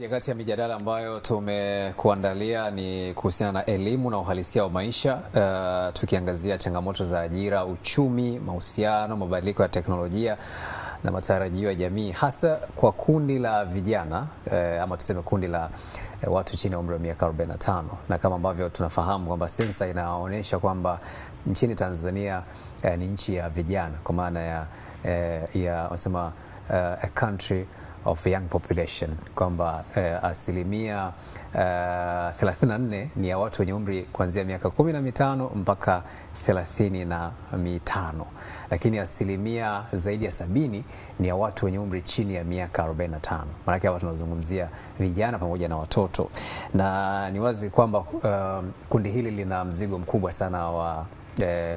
Moja kati ya mijadala ambayo tumekuandalia ni kuhusiana na elimu na uhalisia wa maisha, tukiangazia changamoto za ajira, uchumi, mahusiano, mabadiliko ya teknolojia na matarajio ya jamii, hasa kwa kundi la vijana, ama tuseme kundi la watu chini ya umri wa miaka 45. Na kama ambavyo tunafahamu kwamba sensa inaonyesha kwamba nchini Tanzania ni nchi ya vijana, kwa maana ya wasema a country of young population, kwamba asilimia 34 ni ya watu wenye umri kuanzia miaka 15 mpaka 35, lakini asilimia zaidi ya 70 ni ya watu wenye umri chini ya miaka 45. Maana hapa tunazungumzia vijana pamoja na watoto, na ni wazi kwamba kundi hili lina mzigo mkubwa sana wa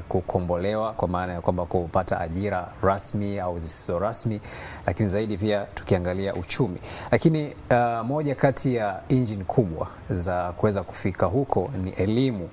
kukombolewa, kwa maana ya kwamba kupata ajira rasmi au zisizo rasmi, lakini zaidi pia tukiangalia uchumi. Lakini moja kati ya engine kubwa za kuweza kufika huko ni elimu.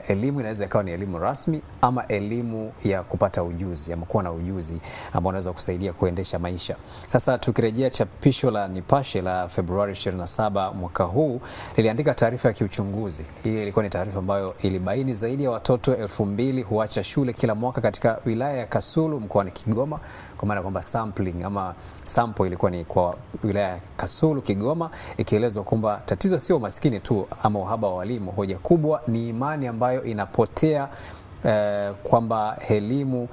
Elimu inaweza ikawa ni elimu rasmi ama elimu ya kupata ujuzi ama kuwa na ujuzi ambao unaweza kusaidia kuendesha maisha. Sasa tukirejea chapisho la Nipashe la Februari 27 mwaka huu, liliandika taarifa ya kiuchunguzi. Hii ilikuwa ni taarifa ambayo ilibaini zaidi ya watoto 2000 huacha shule kila mwaka katika wilaya ya Kasulu mkoani Kigoma, kwa maana kwamba sampling ama sample ilikuwa ni kwa wilaya ya Kasulu, Kigoma, ikielezwa kwamba tatizo sio umaskini tu ama uhaba wa walimu. Hoja kubwa ni imani ambayo inapotea kwamba elimu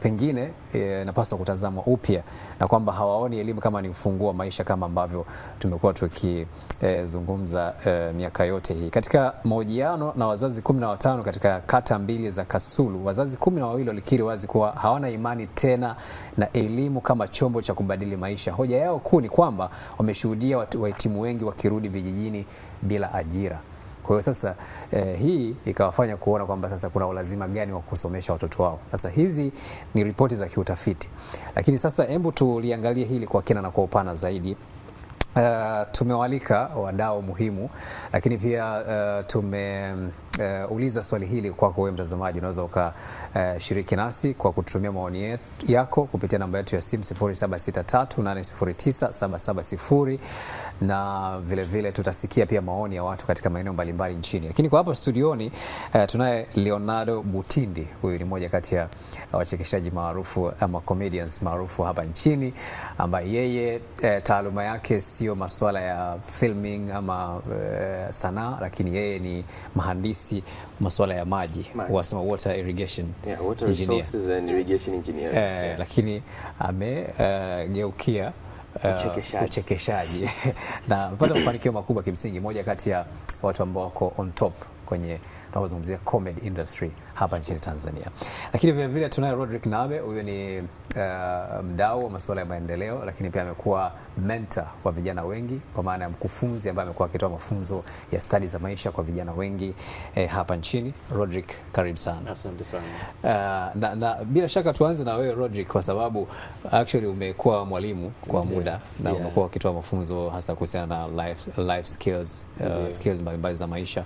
pengine inapaswa kutazamwa upya, na kwamba hawaoni elimu kama ni ufunguo wa maisha kama ambavyo tumekuwa tukizungumza miaka yote hii. Katika mahojiano na wazazi 15 katika kata 2 za Kasulu, wazazi 12 walikiri wazi kuwa hawana imani tena na elimu kama chombo cha kubadili maisha. Hoja yao kuu ni kwamba wameshuhudia wahitimu wengi wakirudi vijijini bila ajira. Kwa hiyo sasa hii ikawafanya kuona kwamba sasa kuna ulazima gani wa kusomesha watoto wao. Sasa hizi ni ripoti za kiutafiti, lakini sasa hebu tuliangalie hili kwa kina na kwa upana zaidi. Tumewalika wadau muhimu, lakini pia tumeuliza swali hili kwako wewe mtazamaji. Unaweza ukashiriki nasi kwa kututumia maoni yako kupitia namba yetu ya simu 0763809770, na vile tutasikia pia maoni ya watu katika maeneo mbalimbali nchini. Lakini kwa hapa studioni tunaye Leonardo Butindi. Huyu ni mmoja kati ya wachekeshaji maarufu ama comedians maarufu hapa nchini, ambaye yeye taaluma yake sio masuala ya filming ama sanaa, lakini yeye ni mhandisi masuala ya maji, wasema water irrigation, water resources and irrigation engineer. Lakini amegeukia uchekeshaji na amepata mafanikio makubwa kimsingi. Moja kati ya watu ambao wako on top kwenye tunazungumzia comedy industry hapa nchini Tanzania. Lakini vile vile tunaye Rodrick Nabe. Huyo ni mdau wa masuala ya maendeleo, lakini pia amekuwa mentor kwa vijana wengi, kwa maana ya mkufunzi ambaye amekuwa akitoa mafunzo ya stadi za maisha kwa vijana wengi hapa nchini. Rodrick, karibu sana. Asante sana. Na bila shaka tuanze na wewe Rodrick, kwa sababu actually umekuwa mwalimu kwa muda na umekuwa ukitoa mafunzo hasa kuhusiana na life skills, skills mbalimbali za maisha.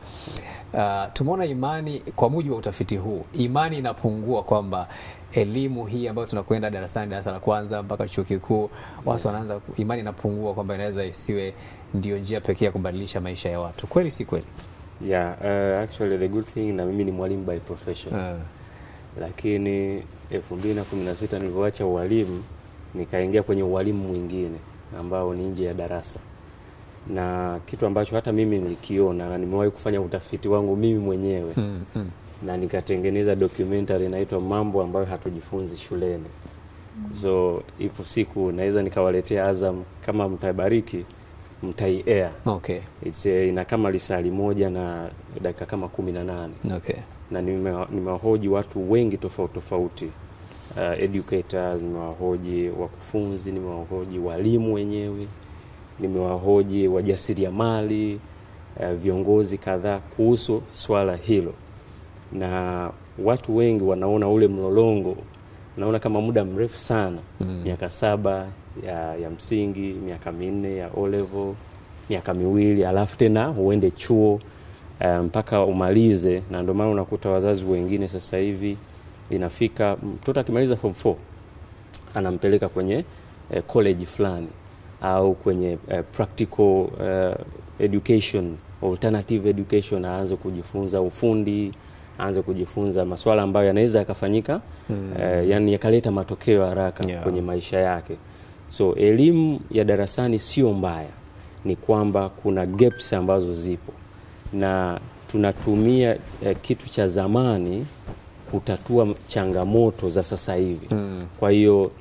Tumeona imani, kwa mujibu wa utafiti huu, imani inapungua kwamba elimu hii ambayo tunakwenda darasani, darasa la kwanza mpaka chuo kikuu, watu wanaanza, imani inapungua kwamba inaweza isiwe ndio njia pekee ya kubadilisha maisha ya watu. Kweli si kweli? Actually the good thing, na mimi ni mwalimu by profession. Lakini 2016 nilipoacha ualimu nikaingia kwenye ualimu mwingine ambao ni nje ya darasa, na kitu ambacho hata mimi nilikiona na nimewahi kufanya utafiti wangu mimi mwenyewe na nikatengeneza documentary inaitwa Mambo Ambayo Hatujifunzi Shuleni. So ipo siku naweza nikawaletea Azam, kama mtabariki mtai-air. Okay. Ina kama lisali moja na dakika kama 18. Okay. Na nimewahoji watu wengi tofauti, educators, nimewahoji wakufunzi, nimewahoji walimu wenyewe, nimewahoji wajasiriamali, viongozi kadhaa kuhusu swala hilo. Na watu wengi wanaona ule mlolongo, naona kama muda mrefu sana, miaka 7 ya msingi, miaka 4 ya O level, miaka 2, alafu tena uende chuo mpaka umalize. Na ndio maana unakuta wazazi wengine sasa hivi inafika mtoto akimaliza form 4 anampeleka kwenye college fulani, au kwenye practical education, alternative education, aanze kujifunza ufundi, aanze kujifunza masuala ambayo yanaweza yakafanyika yani yakaleta matokeo haraka kwenye maisha yake. So elimu ya darasani sio mbaya, ni kwamba kuna gaps ambazo zipo na tunatumia kitu cha zamani kutatua changamoto za sasa hivi. Kwa hiyo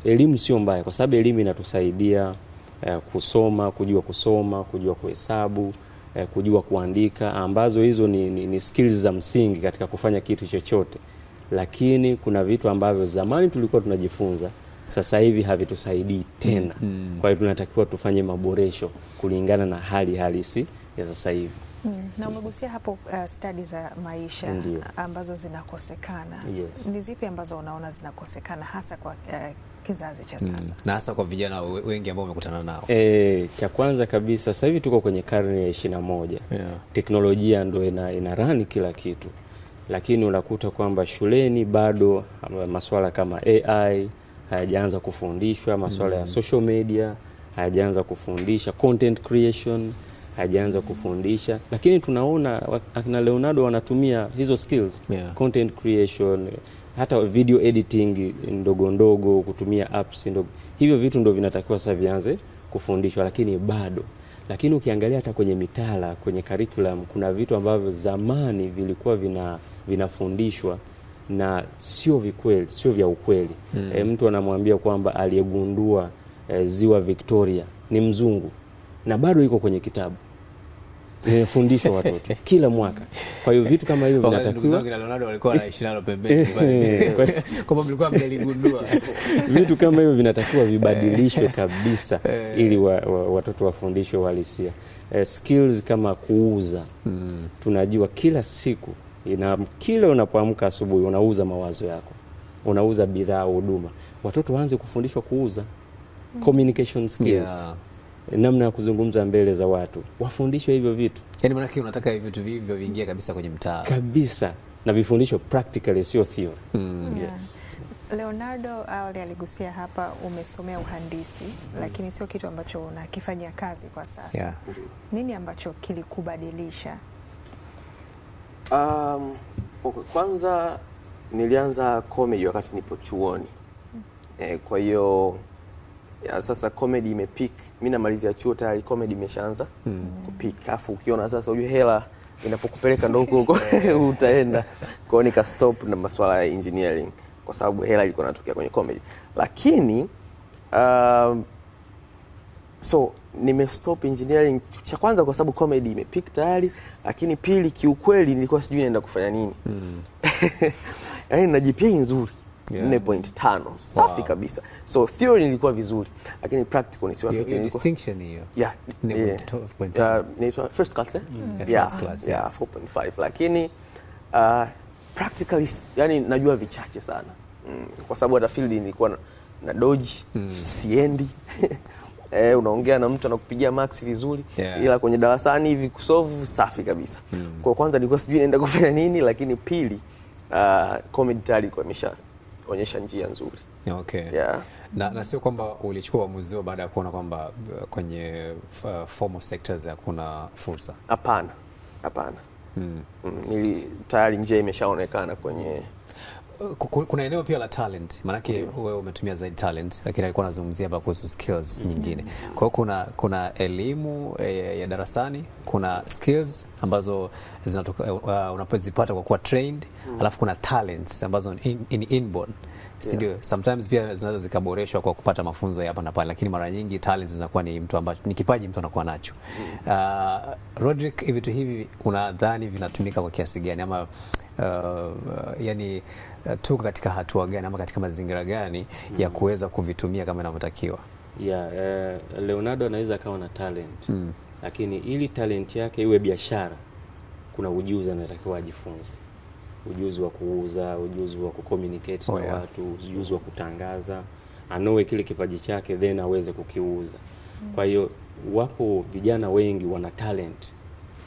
elimu sio mbaya, kwa sababu elimu inatusaidia kusoma, kujua kuhesabu, kujua kuandika, ambazo hizo ni skills za msingi katika kufanya kitu chochote. Lakini kuna vitu ambavyo zamani tulikuwa tunajifunza, sasa hivi havitusaidii tena. Kwa hiyo tunatakiwa tufanye maboresho kulingana na hali halisi ya sasa hivi. Na umegusia hapo stadi za maisha ambazo zinakosekana. Yes. Ni zipi ambazo unaona zinakosekana hasa kwa kizazi cha sasa? Na hasa kwa vijana wengi ambao umekutana nao. Cha kwanza kabisa, sasa hivi tuko kwenye karne ya 21. Teknolojia ndio ina run kila kitu. Lakini unakuta kwamba shuleni bado masuala kama AI hayajaanza kufundishwa, masuala ya social media hayajaanza kufundisha, content creation hajaanza kufundisha, lakini tunaona akina Leonardo wanatumia hizo skills, content creation, hata video editing ndogo ndogo, kutumia apps ndogo. Hivyo vitu ndio vinatakiwa sasa vianze kufundishwa, lakini bado. Lakini ukiangalia hata kwenye mitaala, kwenye curriculum, kuna vitu ambavyo zamani vilikuwa vinafundishwa na sio vya ukweli. Mtu anamwambia kwamba aliyegundua ziwa Victoria ni mzungu, na bado iko kwenye kitabu, inafundishwa watoto kila mwaka. Kwa hiyo vitu kama hivyo vinatakiwa. Leonardo walikuwa wanaishi nalo pembeni kama mlikuwa mnaligundua. Vitu kama hivyo vinatakiwa vibadilishwe kabisa ili watoto wafundishwe uhalisia. Skills kama kuuza. Tunajua kila siku kila unapoamka asubuhi unauza mawazo yako, unauza bidhaa au huduma. Watoto waanze kufundishwa kuuza, communication skills, namna ya kuzungumza mbele za watu, wafundishwe hivyo vitu. Yaani maana unataka hivi vitu hivyo viingie kabisa kwenye mtaala kabisa, na vifundishwe practically, sio theory. Yes. Leonardo awali aligusia hapa, umesomea uhandisi lakini sio kitu ambacho unakifanyia kazi kwa sasa. Nini ambacho kilikubadilisha? Kwanza nilianza comedy wakati nipo chuoni. Kwa hiyo sasa comedy imepeak. Mimi namalizia chuo tayari comedy imeshaanza kupeak. Alafu ukiona sasa ujue hela inapokupeleka ndo huko utaenda. Kwa hiyo nika stop na masuala ya engineering kwa sababu hela ilikuwa inatokea kwenye comedy. Lakini so nimestop engineering cha kwanza kwa sababu comedy imepeak tayari, lakini pili kiukweli nilikuwa sijui naenda kufanya nini. Yaani na GPA nzuri 4.5 safi kabisa. So theory nilikuwa vizuri, lakini practical ni siwafi tena. Distinction hiyo. 4.5 first class first class 4.5, lakini practically yani najua vichache sana. Kwa sababu hata field nilikuwa na dodge, siendi. Unaongea na mtu anakupigia max vizuri, ila kwenye darasani hivi kusolve safi kabisa. Kwa kwanza nilikuwa sijui naenda kufanya nini, lakini pili comedy tayari kwa onyesha njia nzuri. Na sio kwamba ulichukua uamuzi baada ya kuona kwamba kwenye formal sectors hakuna fursa? Hapana. Tayari njia imeshaonekana kwenye. Kuna eneo pia la talent, maanake wewe umetumia zaidi talent, lakini alikuwa anazungumzia hapa kuhusu skills nyingine. Kwa hiyo kuna elimu ya darasani, kuna skills ambazo zinatoka unapozipata kwa kuwa trained, alafu kuna talents ambazo inborn. Ndio, sometimes pia zinaweza zikaboreshwa kwa kupata mafunzo hapa na pale, lakini mara nyingi talents zinakuwa ni mtu ambacho ni kipaji mtu anakuwa nacho. Rodrick, vitu hivi unadhani vinatumika kwa kiasi gani, ama yani tuko katika hatua gani ama katika mazingira gani ya kuweza kuvitumia kama inavyotakiwa? Leonardo anaweza akawa na talent, lakini ili talent yake iwe biashara, kuna ujuzi anatakiwa ajifunze. Ujuzi wa kuuza, ujuzi wa kucommunicate na watu, ujuzi wa kutangaza, anoe kile kipaji chake then aweze kukiuza. Kwa hiyo wapo vijana wengi wana talent,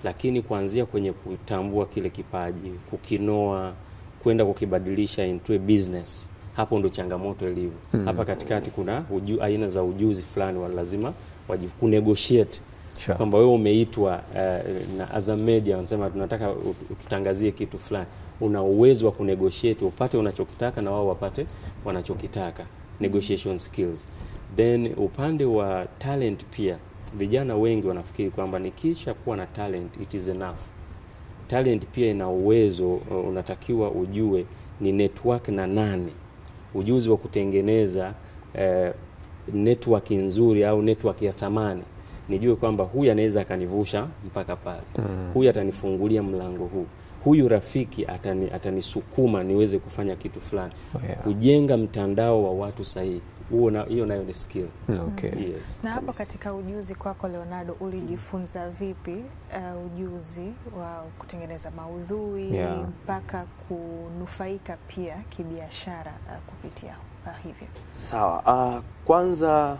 lakini kuanzia kwenye kutambua kile kipaji, kukinoa, kwenda kukibadilisha into a business, Hapo ndo changamoto ilivyo. Hapa katikati kuna aina za ujuzi fulani wa lazima kunegotiate. Sure. Kwamba wewe umeitwa na Azam Media wanasema tunataka tutangazie kitu fulani. Una uwezo wa kunegotiate, upate unachokitaka na wao wapate wanachokitaka. Negotiation skills. Then upande wa talent pia, vijana wengi wanafikiri kwamba nikisha kuwa na talent it is enough. Talent pia ina uwezo, unatakiwa ujue ni network na nani. Ujuzi wa kutengeneza network nzuri au network ya thamani. Nijue kwamba huyu anaweza akanivusha mpaka pale. Huyu atanifungulia mlango huu. Huyu rafiki atanisukuma niweze kufanya kitu fulani. Kujenga mtandao wa watu sahihi. Hiyo nayo ni skill. Okay. Yes. Na hapo katika ujuzi kwako Leonardo, ulijifunza vipi ujuzi wa kutengeneza maudhui mpaka kunufaika pia kibiashara kupitia hivyo? Sawa. Kwanza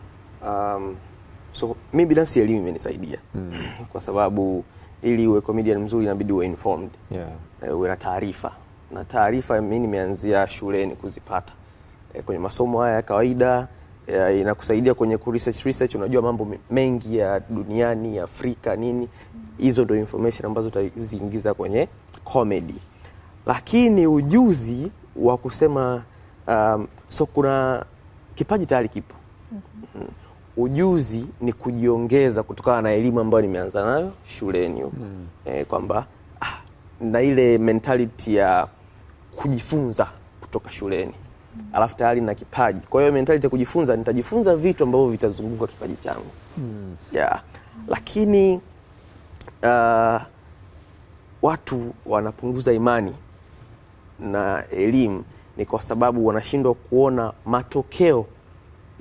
so mimi binafsi elimu imenisaidia. Kwa sababu ili uwe comedian mzuri inabidi uwe informed. Uwe na taarifa. Na taarifa mimi nimeanzia shuleni kuzipata. Kwenye masomo haya ya kawaida inakusaidia kwenye research, unajua mambo mengi ya duniani, ya Afrika nini. Hizo ndio information ambazo utaziingiza kwenye comedy. Lakini ujuzi wa kusema so kuna kipaji tayari kipo. Ujuzi ni kujiongeza kutokana na elimu ambayo nimeanza nayo shuleni huko. Kwamba na ile mentality ya kujifunza kutoka shuleni. Alafu tayari na kipaji. Kwa hiyo mentality ya kujifunza, nitajifunza vitu ambavyo vitazunguka kipaji changu. Lakini watu wanapunguza imani na elimu ni kwa sababu wanashindwa kuona matokeo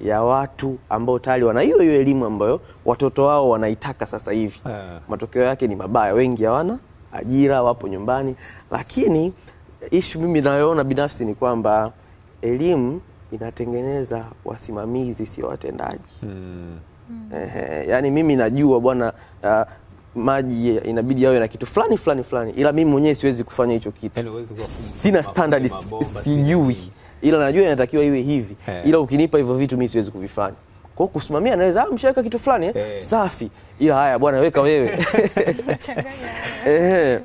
ya watu ambao tayari wana hiyo elimu ambayo watoto wao wanaitaka sasa hivi. Matokeo yake ni mabaya. Wengi hawana ajira, wapo nyumbani. Lakini issue mimi nayoona binafsi ni kwamba elimu inatengeneza wasimamizi, sio watendaji. Yani mimi najua bwana maji inabidi yawe na kitu fulani, ila mimi mwenyewe siwezi kufanya hicho kitu. Sina standard, sijui. Ila najua inatakiwa iwe hivi. Ila ukinipa hivyo vitu mimi siwezi kuvifanya. Kwa hiyo kusimamia naweza mshaweka kitu fulani safi. Ila haya bwana weka wewe.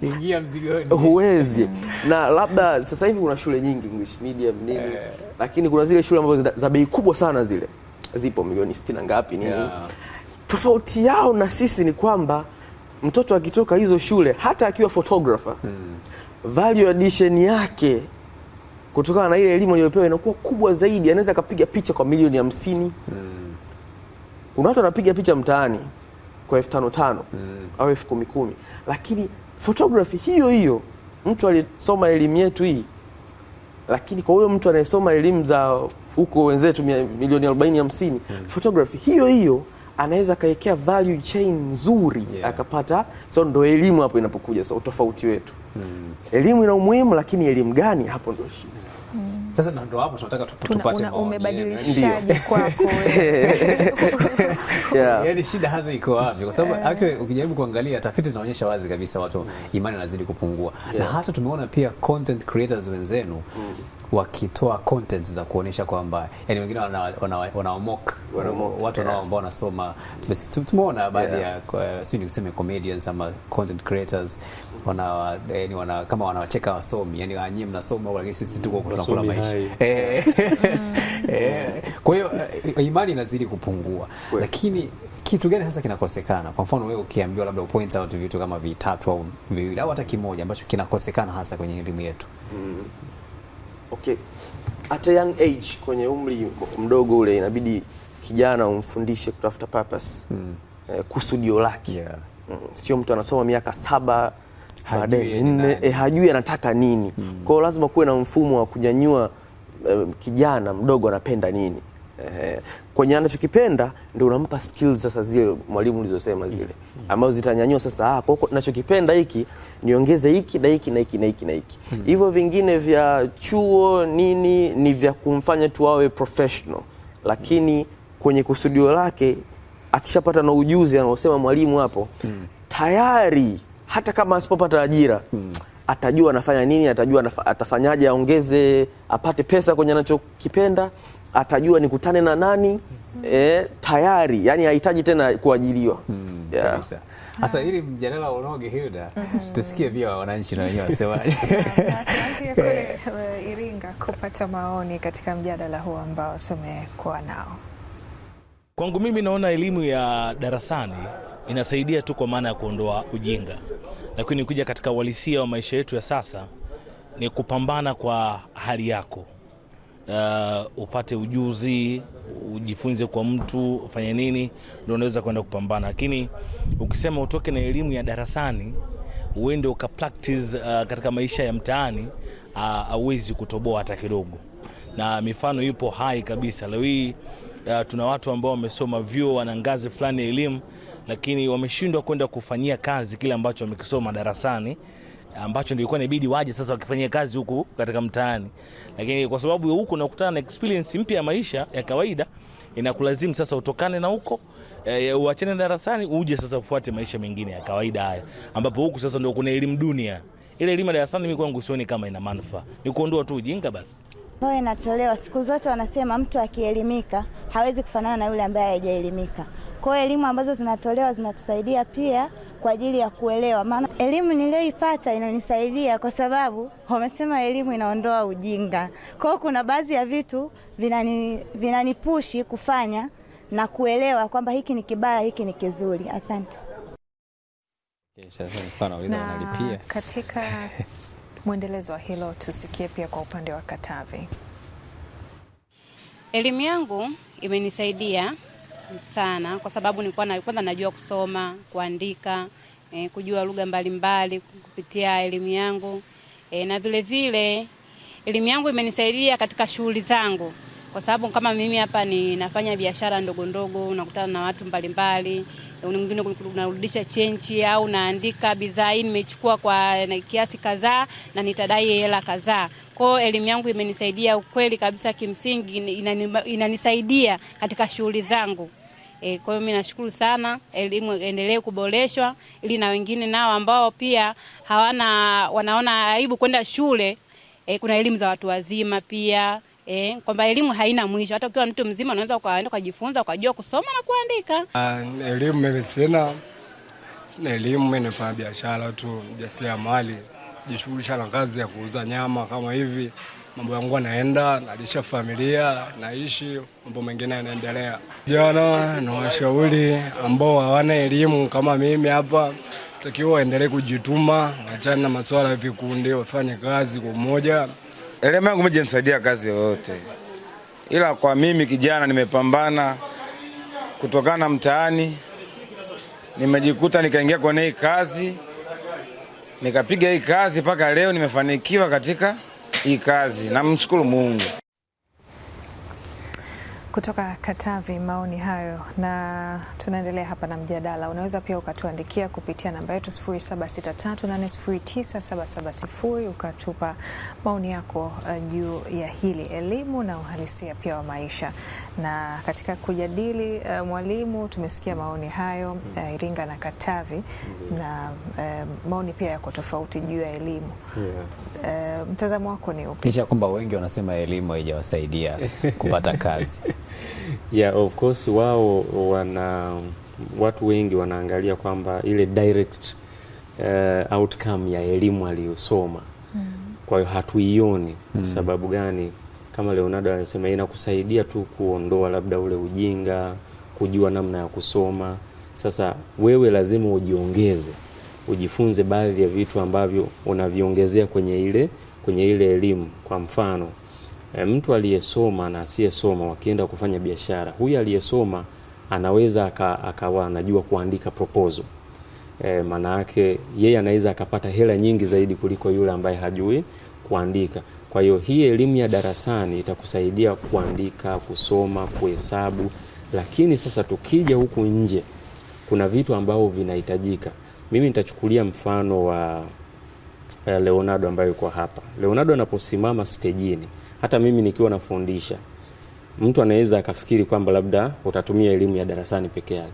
Ingia mzigoni. Huwezi. Na labda sasa hivi kuna shule nyingi English medium nini. Lakini kuna zile shule ambazo za bei kubwa sana zile. Zipo milioni 60 na ngapi nini. Tofauti yao na sisi ni kwamba mtoto akitoka hizo shule hata akiwa photographer value addition yake kutokana na ile elimu aliyopewa inakuwa kubwa zaidi. Anaweza akapiga picha kwa milioni 50. Kuna watu wanapiga picha mtaani kwa 5,500 au 10,000. Lakini photography hiyo mtu alisoma elimu yetu hii. Lakini kwa huyo mtu anayesoma elimu za huko wenzetu milioni 40-50, photography hiyo anaweza kaekea value chain nzuri akapata. So ndo elimu hapo inapokuja. So tofauti wetu. Elimu ina umuhimu, lakini elimu gani, hapo ndo shida. Sasa ndo hapo tunataka tupate maoni. Umebadilishaje kwako wewe? Yaani shida hasa iko wapi? Kwa sababu actually ukijaribu kuangalia tafiti zinaonyesha wazi kabisa watu imani inazidi kupungua. Na hata tumeona pia content creators wenzenu wakitoa content za kuonesha kwamba yani wengine wanaomock watu ambao wanasoma. Tumeona baadhi ya sio niseme comedians ama content creators kama wanawacheka wasomi, yani nyinyi mnasoma lakini sisi tuko tunakula maisha. Kwa hiyo imani inazidi kupungua. Lakini kitu gani hasa kinakosekana? Kwa mfano wewe ukiambiwa labda point out vitu kama vitatu au viwili au hata kimoja ambacho kinakosekana hasa kwenye elimu yetu. Okay. At a young age, kwenye umri mdogo ule inabidi kijana umfundishe kutafuta purpose. Kusudio lake. Sio mtu anasoma miaka 7 baadaye hajui anataka nini. Kwa hiyo lazima kuwe na mfumo wa kunyanyua kijana mdogo anapenda nini. Kwenye anachokipenda ndio unampa skills sasa zile mwalimu ulizosema zile ambazo zitanyanyua sasa kwa ninachokipenda hiki niongeze hiki na hiki na hiki na hiki na hiki. Hivyo vingine vya chuo nini ni vya kumfanya tu awe professional. Lakini kwenye kusudio lake akishapata na ujuzi anaosema mwalimu hapo tayari hata kama asipopata ajira atajua anafanya nini, atajua atafanyaje aongeze, apate pesa kwenye anachokipenda, atajua nikutane na nani, tayari, yani hahitaji tena kuajiriwa. Kabisa. Sasa ili mjadala unoge Hilda, tusikie pia wananchi na wenyewe wasemaje. Tuanzie kule Iringa kupata maoni katika mjadala huu ambao tumekuwa nao. Kwangu mimi naona elimu ya darasani inasaidia tu kwa maana ya kuondoa ujinga. Lakini kuja katika uhalisia wa maisha yetu ya sasa ni kupambana kwa hali yako. Upate ujuzi, ujifunze kwa mtu, ufanye nini, ndio unaweza kwenda kupambana. Lakini ukisema utoke na elimu ya darasani uende ukapractice katika maisha ya mtaani, hauwezi kutoboa hata kidogo. Na mifano ipo hai kabisa. Leo hii tuna watu ambao wamesoma vyuo, wana ngazi fulani ya elimu, lakini wameshindwa kwenda kufanyia kazi kile ambacho wamekisoma darasani, ambacho ndio ilikuwa inabidi waje sasa wakifanyia kazi huku katika mtaani. Lakini kwa sababu huko unakutana na experience mpya ya maisha ya kawaida, inakulazimu sasa utokane na huko, uachane darasani, uje sasa ufuate maisha mengine ya kawaida haya, ambapo huku sasa ndio kuna elimu dunia. Ile elimu ya darasani mimi kwangu sioni kama ina manufaa, ni kuondoa tu ujinga basi. Kwa inatolewa siku zote wanasema mtu akielimika hawezi kufanana na yule ambaye hajaelimika. Kwa hiyo elimu ambazo zinatolewa zinatusaidia pia kwa ajili ya kuelewa. Maana elimu niliyoipata inanisaidia kwa sababu wamesema elimu inaondoa ujinga. Kwa hiyo kuna baadhi ya vitu vinanipushi kufanya na kuelewa kwamba hiki ni kibaya, hiki ni kizuri. Asante. Na katika mwendelezo wa hilo tusikie pia kwa upande wa Katavi. Elimu yangu imenisaidia sana kwa sababu nilikuwa kwanza najua kusoma, kuandika, kujua lugha mbalimbali kupitia elimu yangu. Na vile vile elimu yangu imenisaidia katika shughuli zangu kwa sababu kama mimi hapa ninafanya biashara ndogo ndogo, unakutana na watu mbalimbali, mwingine unarudisha chenchi au naandika bidhaa hii nimechukua kwa kiasi kadhaa na nitadai hela kadhaa. Kwa hiyo elimu yangu imenisaidia ukweli kabisa, kimsingi inanisaidia katika shughuli zangu. Kwa hiyo mimi nashukuru sana, elimu endelee kuboreshwa ili na wengine nao ambao pia wanaona aibu kwenda shule, kuna elimu za watu wazima pia. Kwamba elimu haina mwisho, hata ukiwa mtu mzima unaweza ukaenda kujifunza, ukajua kusoma na kuandika. Elimu mimi sina elimu, mimi nafanya biashara tu, jasiriamali, jishughulisha na kazi ya kuuza nyama kama hivi. Mambo yangu yanaenda, nalisha familia, naishi, mambo mengine yanaendelea. Jana na washauri ambao hawana elimu kama mimi hapa, takiwa waendelee kujituma, waachane na masuala ya vikundi, wafanye kazi kwa umoja. Elimu yangu imenisaidia kazi yoyote. Ila kwa mimi kijana nimepambana kutokana mtaani, nimejikuta nikaingia kwenye hii kazi, nikapiga hii kazi mpaka leo nimefanikiwa katika hii kazi. Namshukuru Mungu. Kutoka Katavi maoni hayo, na tunaendelea hapa na mjadala. Unaweza pia ukatuandikia kupitia namba yetu 0763809770 ukatupa maoni yako juu ya hili elimu na uhalisia pia wa maisha. Na katika kujadili mwalimu, tumesikia maoni hayo Iringa na Katavi, na maoni pia yako tofauti juu ya elimu. Mtazamo wako ni upi? Licha kwamba wengi wanasema elimu haijawasaidia kupata kazi. Yeah, of course watu wengi wanaangalia kwamba ile direct outcome ya elimu aliyosoma. Kwa hiyo hatuioni. Kwa sababu gani? Kama Leonardo anasema inakusaidia tu kuondoa labda ule ujinga, kujua namna ya kusoma. Sasa wewe lazima ujiongeze, ujifunze baadhi ya vitu ambavyo unaviongezea kwenye ile elimu. Kwa mfano, mtu aliyesoma na asiyesoma wakienda kufanya biashara, huyu aliyesoma anaweza akawa anajua kuandika proposal. Maana yake yeye anaweza akapata hela nyingi zaidi kuliko yule ambaye hajui kuandika. Kwa hiyo hii elimu ya darasani itakusaidia kuandika, kusoma, kuhesabu. Lakini sasa tukija huku nje, kuna vitu ambavyo vinahitajika. Mimi nitachukulia mfano wa Leonardo ambaye yuko hapa. Leonardo anaposimama stejini, hata mimi nikiwa nafundisha, mtu anaweza akafikiri kwamba labda utatumia elimu ya darasani peke yake.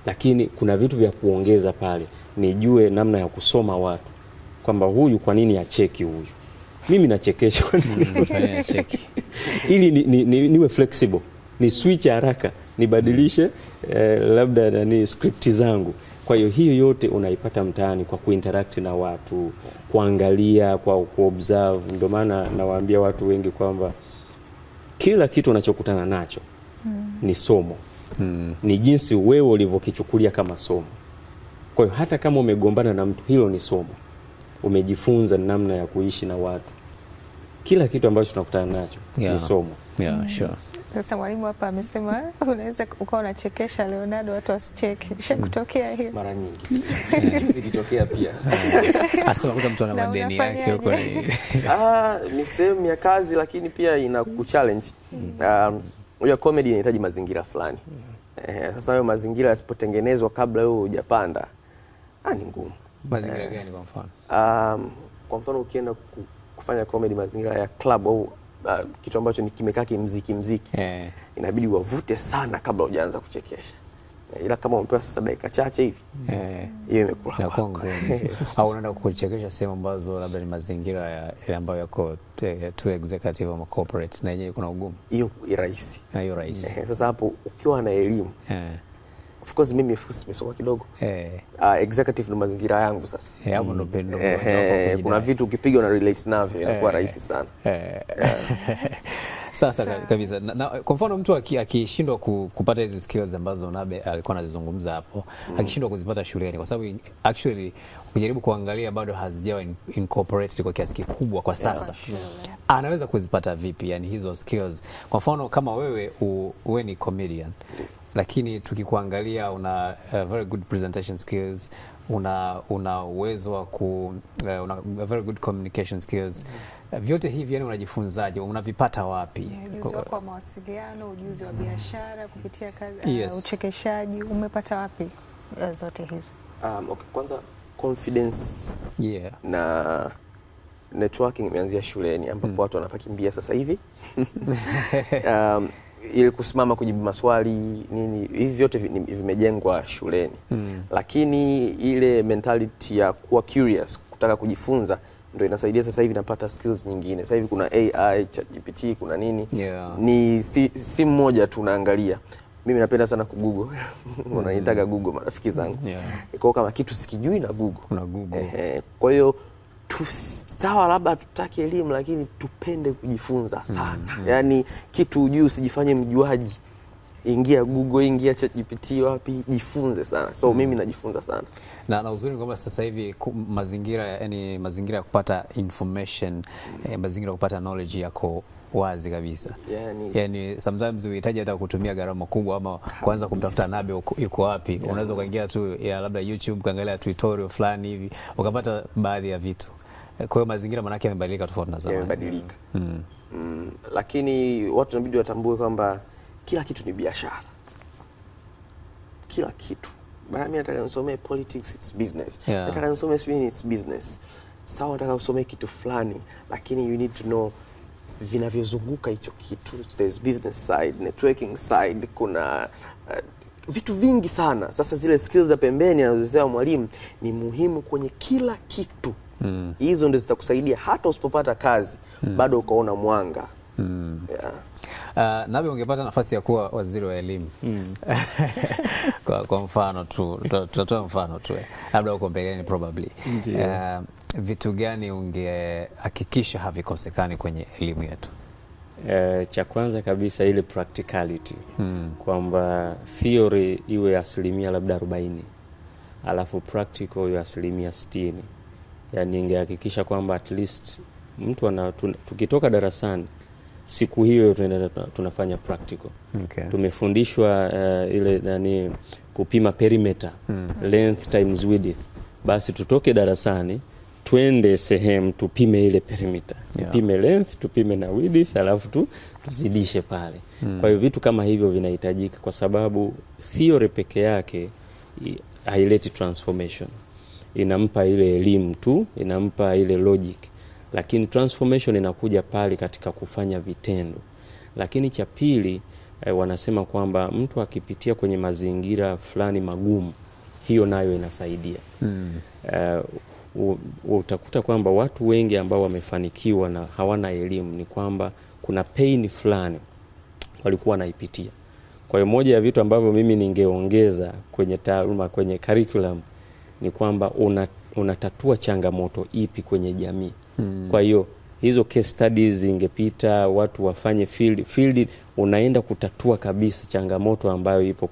Lakini kuna vitu vya kuongeza pale, nijue namna ya kusoma watu, kwamba huyu kwa nini acheki huyu, mimi nachekesha kwa nini acheki ili niwe flexible, ni switch haraka, nibadilishe labda ni script zangu. Kwa hiyo yote unaipata mtaani kwa kuinteract na watu, kuangalia, kwa kuobserve. Ndio maana nawaambia watu wengi kwamba kila kitu unachokutana nacho ni somo. Ni jinsi wewe ulivyokichukulia kama somo. Kwa hiyo hata kama umegombana na mtu, hilo ni somo. Umejifunza namna ya kuishi na watu. Kila kitu ambacho tunakutana nacho ni somo. Yeah, sure. Sasa mwalimu hapa amesema unaweza ukawa unachekesha Leonardo watu wasicheke. Kutokea hiyo mara nyingi. Zikitokea pia. Asema kwa mtu ana madeni yake huko ni sehemu ya kazi, lakini pia inakuchallenge. Unajua comedy inahitaji mazingira fulani. Sasa hayo mazingira yasipotengenezwa kabla wewe hujapanda, ni ngumu. Mazingira gani kwa mfano? Kwa mfano ukienda kufanya comedy mazingira ya club au kitu ambacho kimekaa kimziki inabidi wavute sana kabla hujaanza kuchekesha. Ila kama umepewa sasa dakika chache hivi hiyo imekula kwako. Au unaenda kuchekesha sehemu ambazo labda ni mazingira ya ambayo yako too executive ama corporate, na yenyewe kuna ugumu. Hiyo rahisi. Hiyo rahisi. Sasa hapo ukiwa na elimu of course mimi nimesoma kidogo. Executive ndo mazingira yangu sasa. Hapo ndo pendo. Kuna vitu ukipiga una relate navyo inakuwa rahisi sana. Sasa kabisa. Na kwa mfano mtu akishindwa kupata hizi skills ambazo Nabe alikuwa anazizungumza hapo, akishindwa kuzipata shuleni, kwa sababu actually ukijaribu kuangalia bado hazijawa incorporated kwa kiasi kikubwa kwa sasa. Anaweza kuzipata vipi yani hizo skills? Kwa mfano kama wewe ni comedian, lakini tukikuangalia una very good presentation skills, una uwezo wa una very good communication skills. Vyote hivi yani unajifunzaje? Unavipata wapi? Ujuzi wako wa mawasiliano, ujuzi wa biashara kupitia kazi, uchekeshaji, umepata wapi zote hizi? Okay, kwanza confidence na networking imeanzia shuleni ambapo watu wanapakimbia sasa hivi. Ili kusimama kujibu maswali nini, hivi vyote vimejengwa shuleni. Lakini ile mentality ya kuwa curious, kutaka kujifunza, ndio inasaidia sasa hivi napata skills nyingine. Sasa hivi kuna AI, ChatGPT, kuna nini. Ni si mmoja tunaangalia. Mimi napenda sana kugoogle. Unanitaga Google marafiki zangu. Kwa kama kitu sikijui na Google. Kwa hiyo sawa labda tutake elimu lakini tupende kujifunza sana. Yani kitu ujui usijifanye mjuaji. Ingia Google, ingia ChatGPT, wapi, jifunze sana. So mimi najifunza sana. Na uzuri kwamba sasa hivi mazingira ya kupata information, mazingira ya kupata knowledge yako wazi kabisa. Yani sometimes unahitaji hata kutumia gharama kubwa ama kwanza kumtafuta Nabe yuko wapi. Unaweza kuingia tu labda YouTube kaangalia tutorial fulani hivi ukapata baadhi ya vitu. Kwa hiyo mazingira manake yamebadilika tofauti na zamani. Yamebadilika. Lakini watu inabidi watambue kwamba kila kitu ni biashara. Kila kitu. Bana mimi nataka nisomee politics, it's business. Nataka nisomee swing, it's business. Sawa, nataka usomee kitu fulani, lakini you need to know vinavyozunguka hicho kitu. There's business side, networking side, kuna vitu vingi sana. Sasa zile skills za pembeni anazosema mwalimu ni muhimu kwenye kila kitu. Hizo ndio zitakusaidia hata usipopata kazi bado ukaona mwanga. Nabe, ungepata nafasi ya kuwa waziri wa elimu kwa mfano tu, tutatoa mfano tu, labda uko mbeleni probably, vitu gani ungehakikisha havikosekani kwenye elimu yetu? Cha kwanza kabisa ile practicality, kwamba theory iwe asilimia labda 40 alafu practical iwe asilimia 60. Yani ingehakikisha kwamba at least mtu tukitoka darasani siku hiyo tunafanya practical. Tumefundishwa ile kupima perimeter, length times width. Basi tutoke darasani twende sehemu tupime ile perimeter. Tupime length, tupime na width, alafu tuzidishe pale. Kwa hiyo vitu kama hivyo vinahitajika, kwa sababu theory peke yake haileti transformation. Inampa ile elimu tu, inampa ile logic. Lakini transformation inakuja pale katika kufanya vitendo. Lakini cha pili, wanasema kwamba mtu akipitia kwenye mazingira fulani magumu, hiyo nayo inasaidia. utakuta kwamba watu wengi ambao wamefanikiwa na hawana elimu ni kwamba kuna pain fulani walikuwa wanaipitia. Kwa hiyo moja ya vitu ambavyo mimi ningeongeza kwenye taaluma, kwenye curriculum ni kwamba unatatua changamoto ipi kwenye jamii. Kwa hiyo hizo case studies zingepita, watu wafanye field unaenda kutatua kabisa changamoto ambayo ipo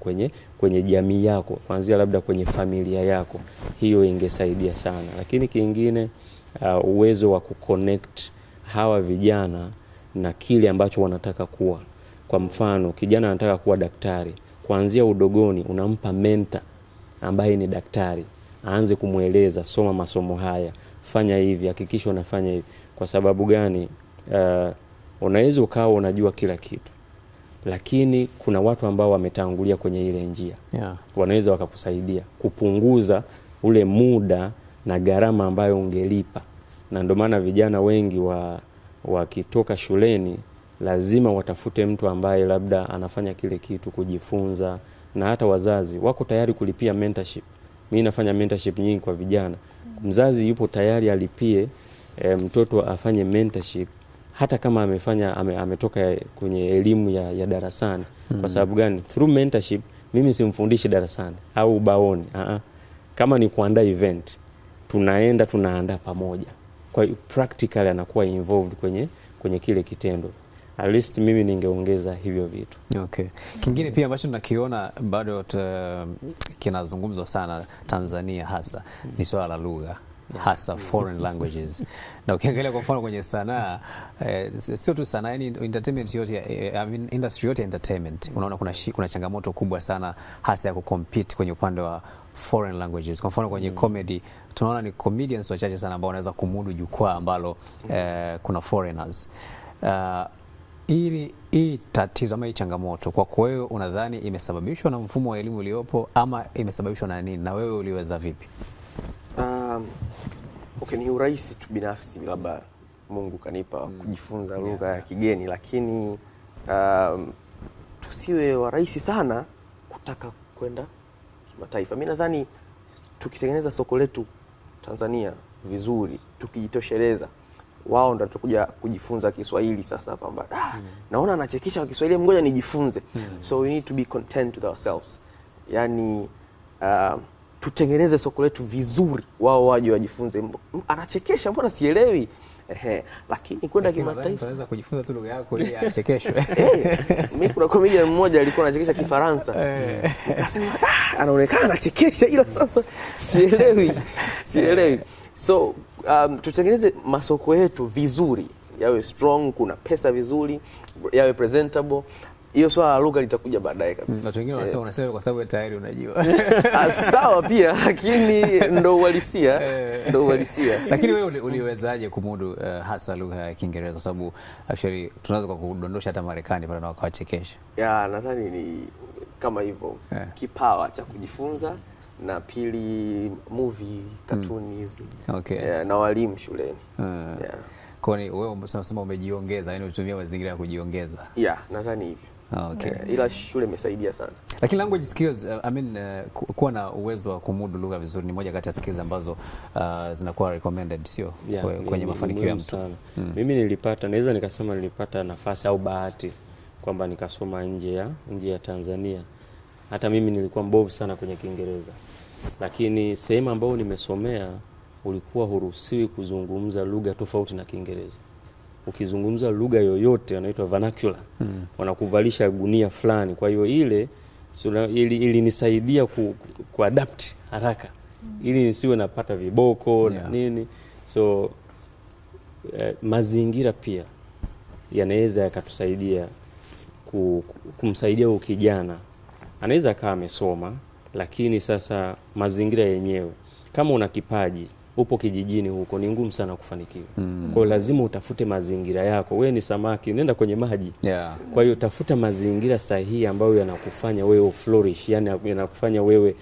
kwenye jamii yako, kuanzia labda kwenye familia yako. Hiyo ingesaidia sana. Lakini kingine, uwezo wa kuconnect hawa vijana na kile ambacho wanataka kuwa. Kwa mfano, kijana anataka kuwa daktari, kuanzia udogoni unampa mentor ambaye ni daktari, aanze kumueleza, soma masomo haya, fanya hivi, hakikisha unafanya hivi. Kwa sababu gani? Unaweza ukawa unajua kila kitu, lakini kuna watu ambao wametangulia kwenye ile njia. Wanaweza wakakusaidia kupunguza ule muda na gharama ambayo ungelipa. Na ndio maana vijana wengi wakitoka shuleni lazima watafute mtu ambaye labda anafanya kile kitu kujifunza, na hata wazazi wako tayari kulipia mentorship. Mimi nafanya mentorship nyingi kwa vijana. Mzazi yupo tayari alipie mtoto afanye mentorship hata kama ametoka kwenye elimu ya darasani. Kwa sababu gani? Through mentorship mimi simfundishi darasani au ubaoni. Kama ni kuandaa event, tunaandaa pamoja. Kwa hiyo practically anakuwa involved kwenye kile kitendo. At least mimi ningeongeza hivyo vitu. Okay. Kingine pia ambacho tunakiona bado kinazungumzwa sana Tanzania hasa ni swala la lugha, hasa foreign languages. Na ukiangalia kwa mfano kwenye sanaa, sio tu sanaa, yani entertainment yote, industry yote entertainment, unaona kuna changamoto kubwa sana hasa ya kucompete kwenye upande wa foreign languages. Kwa mfano kwenye comedy tunaona ni comedians wachache sana ambao wanaweza kumudu jukwaa ambalo kuna foreigners. Hii tatizo ama hii changamoto kwa wewe unadhani imesababishwa na mfumo wa elimu uliopo ama imesababishwa na nini, na wewe uliweza vipi? Okay, ni urahisi tu binafsi, labda Mungu kanipa kujifunza lugha ya kigeni, lakini tusiwe warahisi sana kutaka kwenda kimataifa. Mimi nadhani tukitengeneza soko letu Tanzania vizuri, tukijitosheleza, wao ndo tutakuja kujifunza Kiswahili sasa kwamba naona anachekesha kwa Kiswahili, ngoja nijifunze. So we need to be content with ourselves. Yani tutengeneze soko letu vizuri, wao waje wajifunze, anachekesha mbona sielewi. Lakini kwenda kimataifa tunaweza kujifunza tu lugha yako ili achekeshwe. Mimi kuna comedian mmoja alikuwa anachekesha Kifaransa. Nikasema anaonekana anachekesha ila sasa sielewi. So tutengeneze masoko yetu vizuri, yawe strong, kuna pesa vizuri, yawe presentable. Hiyo swala la lugha litakuja baadaye kabisa. Watu wengine wanasema kwa sababu tayari unajua. Sawa pia, lakini ndo uhalisia. Lakini wewe uliwezaje kumudu hasa lugha ya Kiingereza, kwa sababu actually tunaweza kudondosha hata Marekani pale na wakawachekesha? Nadhani ni kama hivyo. Kipawa cha kujifunza, na pili movie, cartoon hizi. Na walimu shuleni. Kwani wewe unasema umejiongeza, yani unatumia mazingira ya kujiongeza? Nadhani hivyo. Okay. Ila shule imesaidia sana. Lakini language skills, kuwa na uwezo wa kumudu lugha vizuri ni moja kati ya skills ambazo zinakuwa recommended, sio kwenye mafanikio ya mtu. Mimi naweza nikasema nilipata nafasi au bahati kwamba nikasoma nje ya Tanzania. Hata mimi nilikuwa mbovu sana kwenye Kiingereza. Lakini sehemu ambayo nimesomea ulikuwa huruhusiwi kuzungumza lugha tofauti na Kiingereza. Ukizungumza lugha yoyote inaitwa vernacular, wanakuvalisha gunia fulani. Kwa hiyo ili nisaidia kuadapt haraka, ili nisiwe napata viboko na nini. So mazingira pia yanaweza yakatusaidia kumsaidia kijana. Anaweza kama amesoma, lakini sasa mazingira yenyewe, kama una kipaji upo kijijini huko, ni ngumu sana kufanikiwa. Kwa lazima utafute mazingira yako. Wewe ni samaki, nenda kwenye maji. Kwa hiyo tafuta mazingira sahihi ambayo yanakufanya wewe flourish, yani yanakufanya wewe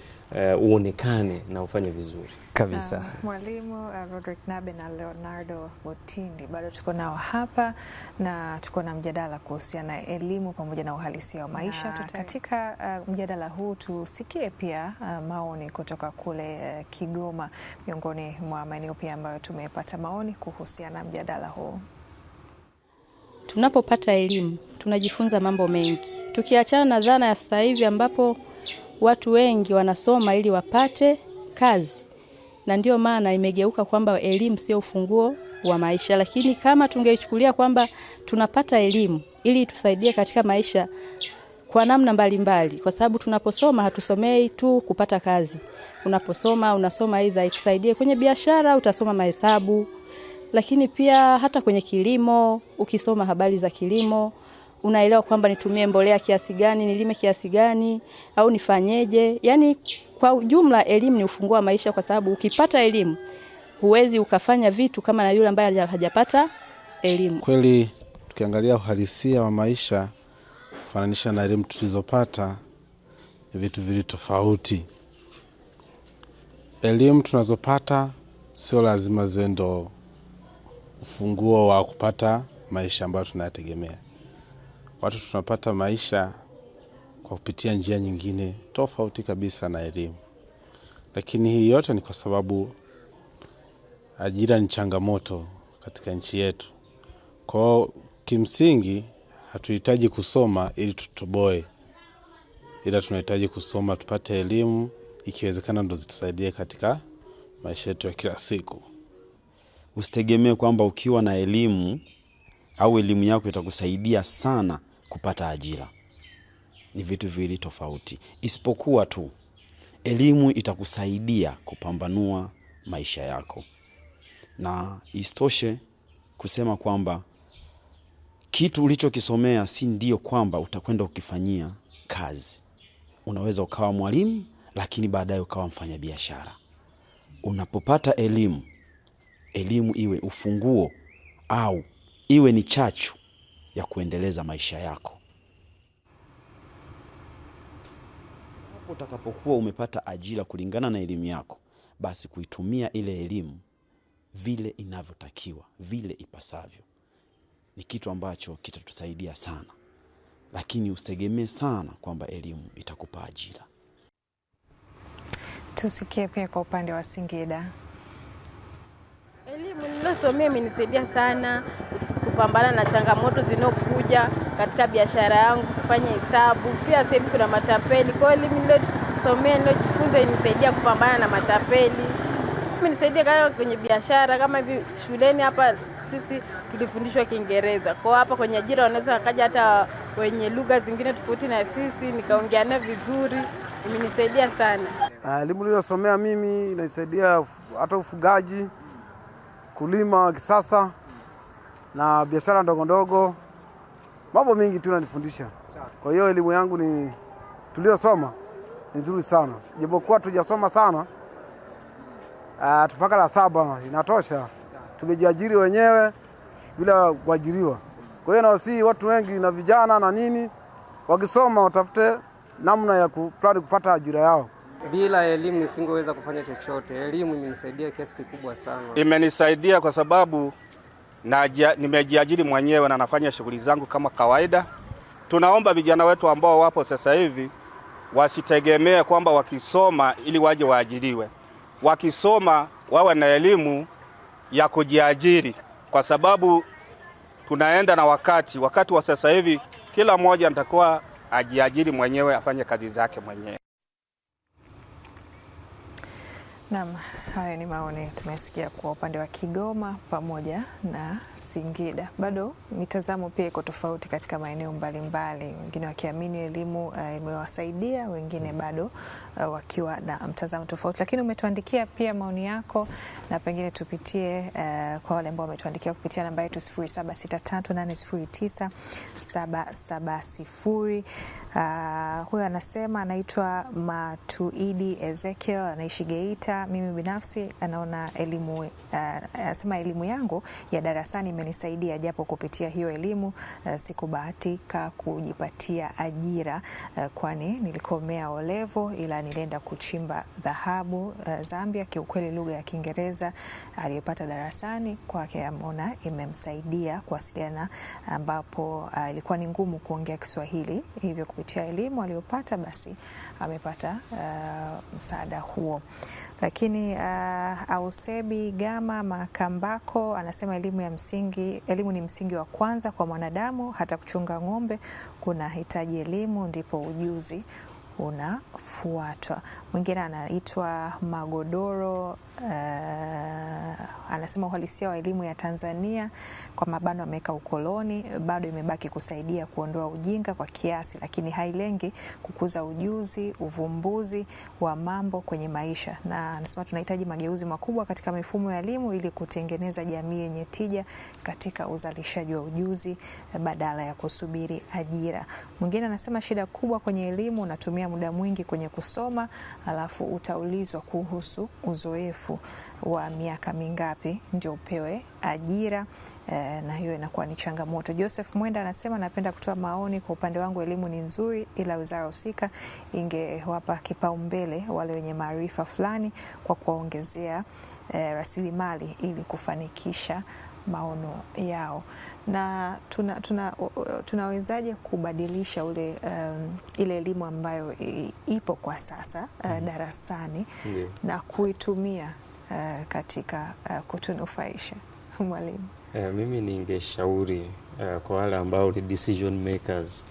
uonekane na ufanye vizuri kabisa. Mwalimu Rodrick Nabe na Leonardo Botindi bado tuko nao hapa na tuko na mjadala kuhusiana na elimu pamoja na uhalisia wa maisha. Katika mjadala huu tusikie pia maoni kutoka kule Kigoma, miongoni mwa maeneo pia ambayo tumepata maoni kuhusiana na mjadala huu. Tunapopata elimu tunajifunza mambo mengi, tukiachana na dhana ya sasa hivi ambapo watu wengi wanasoma ili wapate kazi, na ndio maana imegeuka kwamba elimu sio ufunguo wa maisha. Lakini kama tungeichukulia kwamba tunapata elimu ili tusaidie katika maisha kwa namna mbalimbali, kwa sababu tunaposoma hatusomei tu kupata kazi. Unaposoma unasoma aidha ikusaidie kwenye biashara, utasoma mahesabu, lakini pia hata kwenye kilimo, ukisoma habari za kilimo unaelewa kwamba nitumie mbolea kiasi gani, nilime kiasi gani, au nifanyeje. Yani kwa ujumla elimu ni ufunguo wa maisha, kwa sababu ukipata elimu huwezi ukafanya vitu kama na yule ambaye hajapata elimu. Kweli tukiangalia uhalisia wa maisha kufananisha na elimu tulizopata ni vitu vili tofauti. Elimu tunazopata sio lazima ziwe ndo ufunguo wa kupata maisha ambayo tunayategemea. Watu tunapata maisha kwa kupitia njia nyingine tofauti kabisa na elimu. Lakini hii yote ni kwa sababu ajira ni changamoto katika nchi yetu. Kwa kimsingi hatuhitaji kusoma ili tutoboe, ila tunahitaji kusoma tupate elimu, ikiwezekana ndo zitusaidie katika maisha yetu ya kila siku. Usitegemee kwamba ukiwa na elimu au elimu yako itakusaidia sana kupata ajira. Ni vitu viwili tofauti. Isipokuwa tu elimu itakusaidia kupambanua maisha yako. Na isitoshe kusema kwamba kitu ulichokisomea si ndio kwamba utakwenda ukifanyia kazi. Unaweza ukawa mwalimu lakini baadaye ukawa mfanyabiashara. Unapopata elimu, elimu iwe ufunguo au iwe ni chachu ya kuendeleza maisha yako. Hapo utakapokuwa umepata ajira kulingana na elimu yako, basi kuitumia ile elimu vile inavyotakiwa, vile ipasavyo, ni kitu ambacho kitatusaidia sana. Lakini usitegemee sana kwamba elimu itakupa ajira. Tusikie pia kwa upande wa Singida. Elimu nilosomea imenisaidia sana kupambana na changamoto zinokuja katika biashara yangu, kufanya hesabu. Pia sasa hivi kuna matapeli. Kwa hiyo elimu nilosomea nilojifunza imenisaidia kupambana na matapeli. Imenisaidia kama kwenye biashara, kama hivi shuleni hapa sisi tulifundishwa Kiingereza. Kwa hapa kwenye ajira wanaweza wakaja hata wenye lugha zingine tofauti na sisi, nikaongea nao vizuri. Imenisaidia sana. Elimu nilosomea mimi inanisaidia hata ufugaji, kulima kisasa na biashara ndogo ndogo. Mambo mengi tu nanifundisha. Kwa hiyo elimu yangu ni tuliyosoma ni nzuri sana. Japokuwa tujasoma sana, tupaka la 7 inatosha. Tumejiajiri wenyewe bila kuajiriwa. Kwa hiyo nawasihi watu wengi na vijana na nini wakisoma watafute namna ya kupata ajira yao. Bila elimu nisingeweza kufanya chochote. Elimu imenisaidia kiasi kikubwa sana. Imenisaidia kwa sababu nimejiajiri mwenyewe na nafanya shughuli zangu kama kawaida. Tunaomba vijana wetu ambao wapo sasa hivi wasitegemee kwamba wakisoma ili waje waajiriwe. Wakisoma wawe na elimu ya kujiajiri, kwa sababu tunaenda na wakati wa sasa hivi kila mmoja atakuwa ajiajiri mwenyewe, afanye kazi zake mwenyewe. Naam, haya ni maoni tumesikia kwa upande wa Kigoma pamoja na Singida. Bado mitazamo pia iko tofauti katika maeneo mbalimbali. Wengine wakiamini elimu imewasaidia, wengine bado wakiwa na mtazamo tofauti. Lakini umetuandikia pia maoni yako na pengine tupitie kwa wale ambao wametuandikia kupitia namba yetu 0763809770. Huyo anasema anaitwa Matuidi Ezekiel, anaishi Geita. Mwenda, mimi binafsi anaona anasema elimu yangu ya darasani imenisaidia, japo kupitia hiyo elimu sikubahatika kujipatia ajira, kwani nilikomea O-level ila nilienda kuchimba dhahabu Zambia. Kiukweli lugha ya Kiingereza aliyopata darasani kwake ameona imemsaidia kuwasiliana, ambapo ilikuwa ni ngumu kuongea Kiswahili, hivyo kupitia elimu aliyopata basi amepata msaada huo. Lakini Ausebi Gama Makambako anasema elimu ni msingi wa kwanza kwa mwanadamu, hata kuchunga ng'ombe kuna hitaji elimu, ndipo ujuzi unafuatwa. Mwingine anaitwa Magodoro, anasema uhalisia wa elimu ya Tanzania kwa mabano ameweka ukoloni, bado imebaki kusaidia kuondoa ujinga kwa kiasi, lakini hailengi kukuza ujuzi, uvumbuzi wa mambo kwenye maisha. Na anasema tunahitaji mageuzi makubwa katika mifumo ya elimu ili kutengeneza jamii yenye tija katika uzalishaji wa ujuzi badala ya kusubiri ajira. Mwingine anasema shida kubwa kwenye elimu, unatumia muda mwingi kwenye kusoma, alafu utaulizwa kuhusu uzoefu wa miaka mingapi ndio upewe ajira, na hiyo inakuwa ni changamoto. Joseph Mwenda anasema napenda kutoa maoni, kwa upande wangu elimu ni nzuri, ila wizara husika ingewapa kipaumbele wale wenye maarifa fulani kwa kuwaongezea rasilimali ili kufanikisha maono yao. Na tunawezaje kubadilisha ile elimu ambayo ipo kwa sasa darasani na kuitumia katika kutunufaisha? Mwalimu. Mimi ningeshauri kwa wale ambao ni decision makers,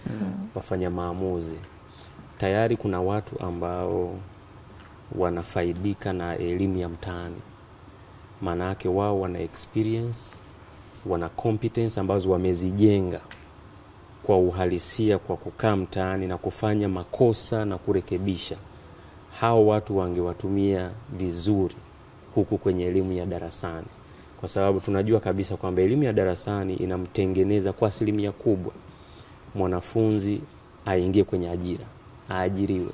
wafanya maamuzi, tayari kuna watu ambao wanafaidika na elimu ya mtaani. Maana yake wao wana experience, wana competence ambazo wamezijenga kwa uhalisia, kwa kukaa mtaani na kufanya makosa na kurekebisha. Hao watu wangewatumia vizuri huku kwenye elimu ya darasani, kwa sababu tunajua kabisa kwamba elimu ya darasani inamtengeneza kwa asilimia kubwa mwanafunzi aingie kwenye ajira, aajiriwe.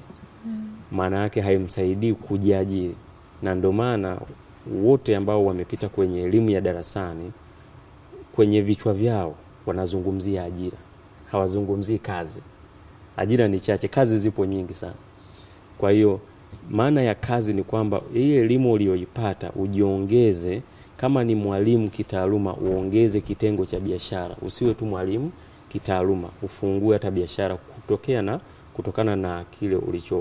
Maana yake haimsaidii kujiajiri, na ndio maana wote ambao wamepita kwenye elimu ya darasani kwenye vichwa vyao wanazungumzia ajira, hawazungumzii kazi. Ajira ni chache, kazi zipo nyingi sana. Kwa hiyo maana ya kazi ni kwamba hii elimu uliyoipata ujiongeze, kama ni mwalimu kitaaluma uongeze kitengo cha biashara, usiwe tu mwalimu kitaaluma, ufungue hata biashara kutokana na kile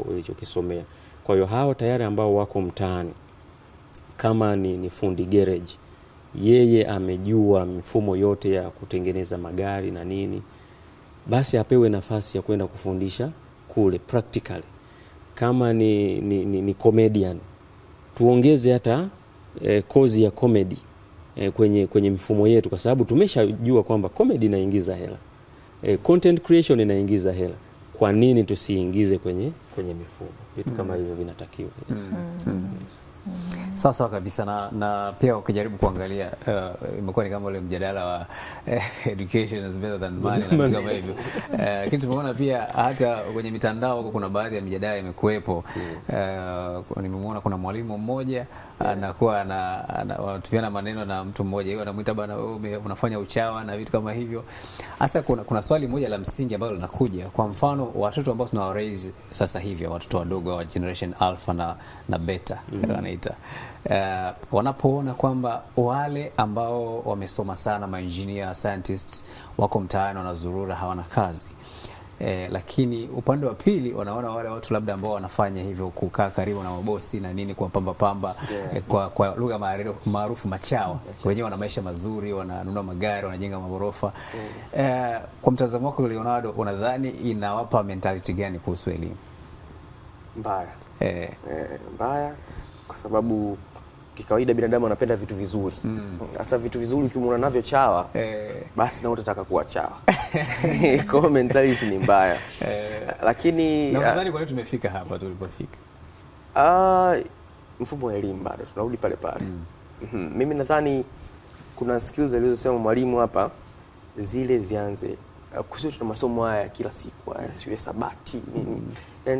ulichokisomea. Kwa hiyo hao tayari ambao wako mtaani, kama ni fundi garage, yeye amejua mifumo yote ya kutengeneza magari na nini, basi apewe nafasi ya kwenda kufundisha kule practically. Kama ni comedian, tuongeze hata kozi ya comedy kwenye mifumo yetu, kwa sababu tumeshajua kwamba comedy inaingiza hela, content creation inaingiza hela. Kwa nini tusiingize kwenye mifumo? Vitu kama hivyo vinatakiwa. Yes. Sawa kabisa, na pia ukijaribu kuangalia imekuwa ni kama ule mjadala wa education is better than money na kama hivyo. Lakini tumeona pia hata kwenye mitandao huko kuna baadhi ya mijadala imekuwepo. Nimemuona kuna mwalimu mmoja anakuwa wanatupiana maneno na mtu mmoja, yeye anamuita bana wewe unafanya uchawa na vitu kama hivyo. Hasa kuna swali moja la msingi ambalo linakuja, kwa mfano watoto ambao tunawa raise sasa hivi, watoto wadogo wa generation alpha na beta wanaita, wanapoona kwamba wale ambao wamesoma sana, ma-engineer, scientists, wako mtaani wanazurura, hawana kazi, lakini upande wa pili wanaona wale watu labda ambao wanafanya hivyo, kukaa karibu na mabosi na nini, kwa pamba kwa lugha maarufu machawa, wenyewe wana maisha mazuri, wananunua magari, wanajenga magorofa. Kwa mtazamo wako Leonardo, unadhani inawapa mentality gani kuhusu elimu? Mbaya. Mbaya kwa sababu kikawaida binadamu anapenda vitu vizuri. Sasa vitu vizuri ukimwona navyo chawa, basi na utataka kuwa chawa. Kwa mentality ni mbaya. Lakini na nadhani kwa nini tumefika hapa tulipofika? Mfumo wa elimu bado tunarudi pale pale. Mimi nadhani kuna skills alizosema mwalimu hapa, zile zianze kusudi tuna masomo haya kila siku, siwe sabati.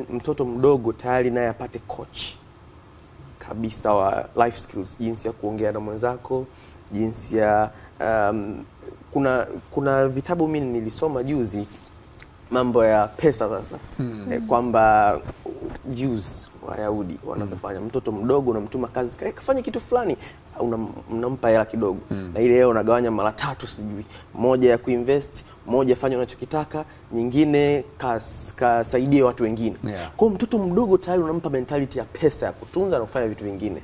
Mtoto mdogo tayari naye apate coach kabisa wa life skills, jinsi ya kuongea na mwenzako, jinsi ya kuna vitabu mimi nilisoma juzi mambo ya pesa sasa. Kwamba Jews Wayahudi wanapofanya mtoto mdogo unamtuma kazi kafanya kitu fulani, unampa hela kidogo na ile hela unagawanya mara 3 sijui, moja ya kuinvest, moja fanya unachokitaka, nyingine kasaidie watu wengine. Kwa mtoto mdogo tayari unampa mentality ya pesa ya kutunza na kufanya vitu vingine.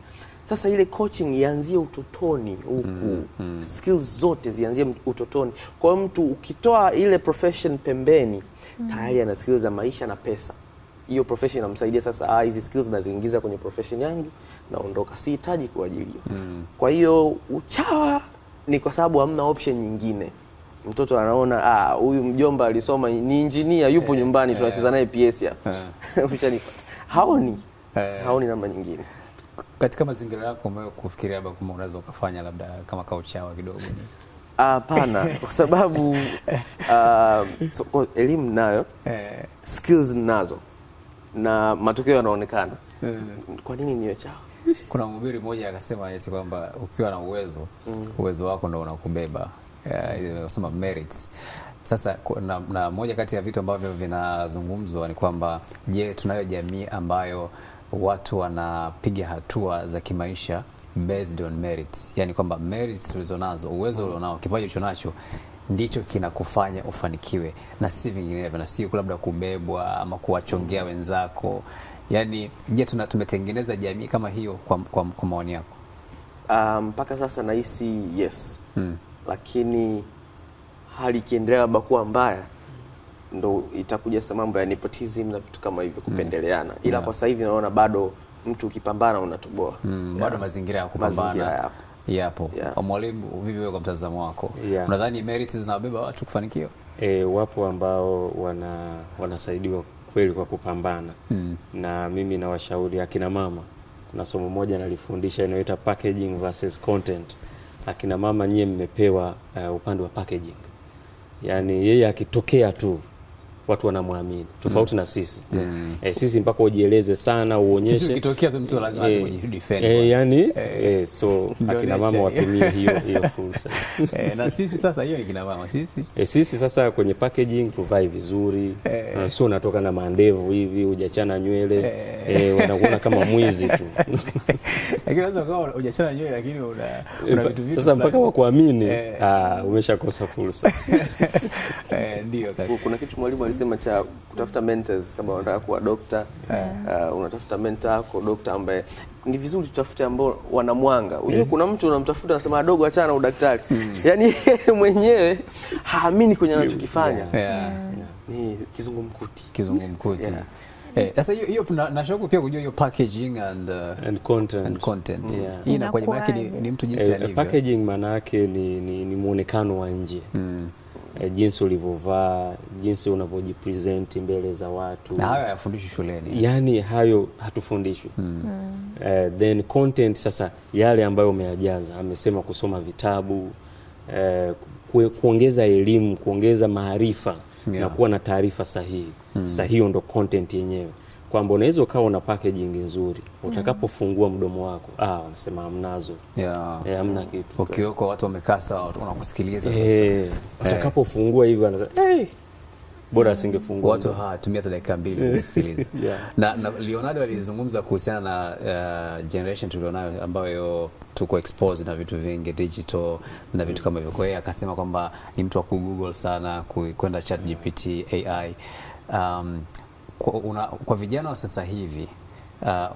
Sasa ile coaching ianzie utotoni huku. Skills zote zianzie utotoni. Kwa mtu ukitoa ile profession pembeni, tayari ana skills za maisha na pesa. Hiyo profession inamsaidia sasa, hizi skills naziingiza kwenye profession yangu, naondoka, sihitaji kuajiriwa. Kwa hiyo uchawa ni kwa sababu hamna option nyingine. Mtoto anaona huyu mjomba alisoma ni engineer, yupo nyumbani tunacheza naye PS hapa. Haoni namna nyingine. Katika mazingira yako umewahi kufikiria labda kama unaweza ukafanya labda kama kauchawa kidogo? Hapana, kwa sababu elimu nayo, skills nazo na matokeo yanaonekana. Kwa nini niwe chawa? Kuna mhubiri mmoja akasema eti kwamba ukiwa na uwezo wako ndio unakubeba. Wanasema merits. Sasa na moja kati ya vitu ambavyo vinazungumzwa ni kwamba je, tunayo jamii ambayo watu wanapiga hatua za kimaisha based on merits. Yani kwamba merits ulizonazo, uwezo ulionao, kipaji ulichonacho ndicho kinakufanya ufanikiwe na si vinginevyo, na si labda kubebwa ama kuwachongea wenzako. Yani je, tumetengeneza jamii kama hiyo kwa maoni yako? Mpaka sasa nahisi yes. Lakini hali ikiendelea labda kuwa mbaya, ndo itakuja sasa mambo ya nepotism na vitu kama hivyo, kupendeleana. Ila kwa sasa hivi naona bado mtu ukipambana unatoboa. Bado mazingira ya kupambana yapo. Mwalimu, vipi wewe kwa mtazamo wako? Unadhani merits zinawabeba watu kufanikiwa? Wapo ambao wanasaidiwa kweli kwa kupambana. Na mimi nawashauri akina mama. Kuna somo moja nalifundisha inaitwa packaging versus content. Akina mama nyie mmepewa upande wa packaging. Yani yeye akitokea tu watu wanamwamini, tofauti na sisi. Sisi mpaka ujieleze sana, uonyeshe. Sisi ukitokea tu mtu lazima kujidefend. So akina mama watumie hiyo fursa. Na sisi sasa, hiyo ni kina mama sisi. Sisi sasa kwenye packaging tuvae vizuri. Sio unatoka na mandevu hivi, hujachana nywele, wanakuona kama mwizi tu. Lakini unaweza kuwa hujachana nywele lakini una vitu sasa mpaka wakuamini, umeshakosa fursa. Ndio. Kuna kitu mwalimu alisema cha kutafuta mentors. Kama unataka kuwa dokta, unatafuta mentor wako dokta ambaye ni vizuri tutafute ambao wana mwanga. Unajua kuna mtu unamtafuta anasema dogo achana na udaktari. Yaani mwenyewe haamini kwenye anachokifanya. Ni kizungumkuti. Sasa hiyo tunashauku pia kujua hiyo packaging and content. Hii inakuwa maana yake ni mtu jinsi alivyo. Packaging maana yake ni muonekano wa nje. Jinsi ulivyovaa, jinsi unavyojipresent mbele za watu. Na hayo hayafundishwi shuleni. Yani hayo hatufundishwi. Then content sasa yale ambayo umeyajaza. Amesema kusoma vitabu, kuongeza elimu, kuongeza maarifa na kuwa na taarifa sahihi. Sasa hiyo ndo content yenyewe. Kwamba unaweza ukawa una packaging nzuri, utakapofungua mdomo wako wanasema hamnazo. Hamna kitu. Ukioko watu wamekaa sawa, unakusikiliza sasa. Utakapofungua hivi wanasema bora asingefungua. Watu tumia dakika 2 kusikiliza. Na Leonardo alizungumza kuhusiana na generation tulionayo ambayo tuko exposed na vitu vingi digital na vitu kama hivyo. Kwa hiyo akasema kwamba ni mtu wa Google sana, kwenda ChatGPT, AI. Kwa vijana wa sasa hivi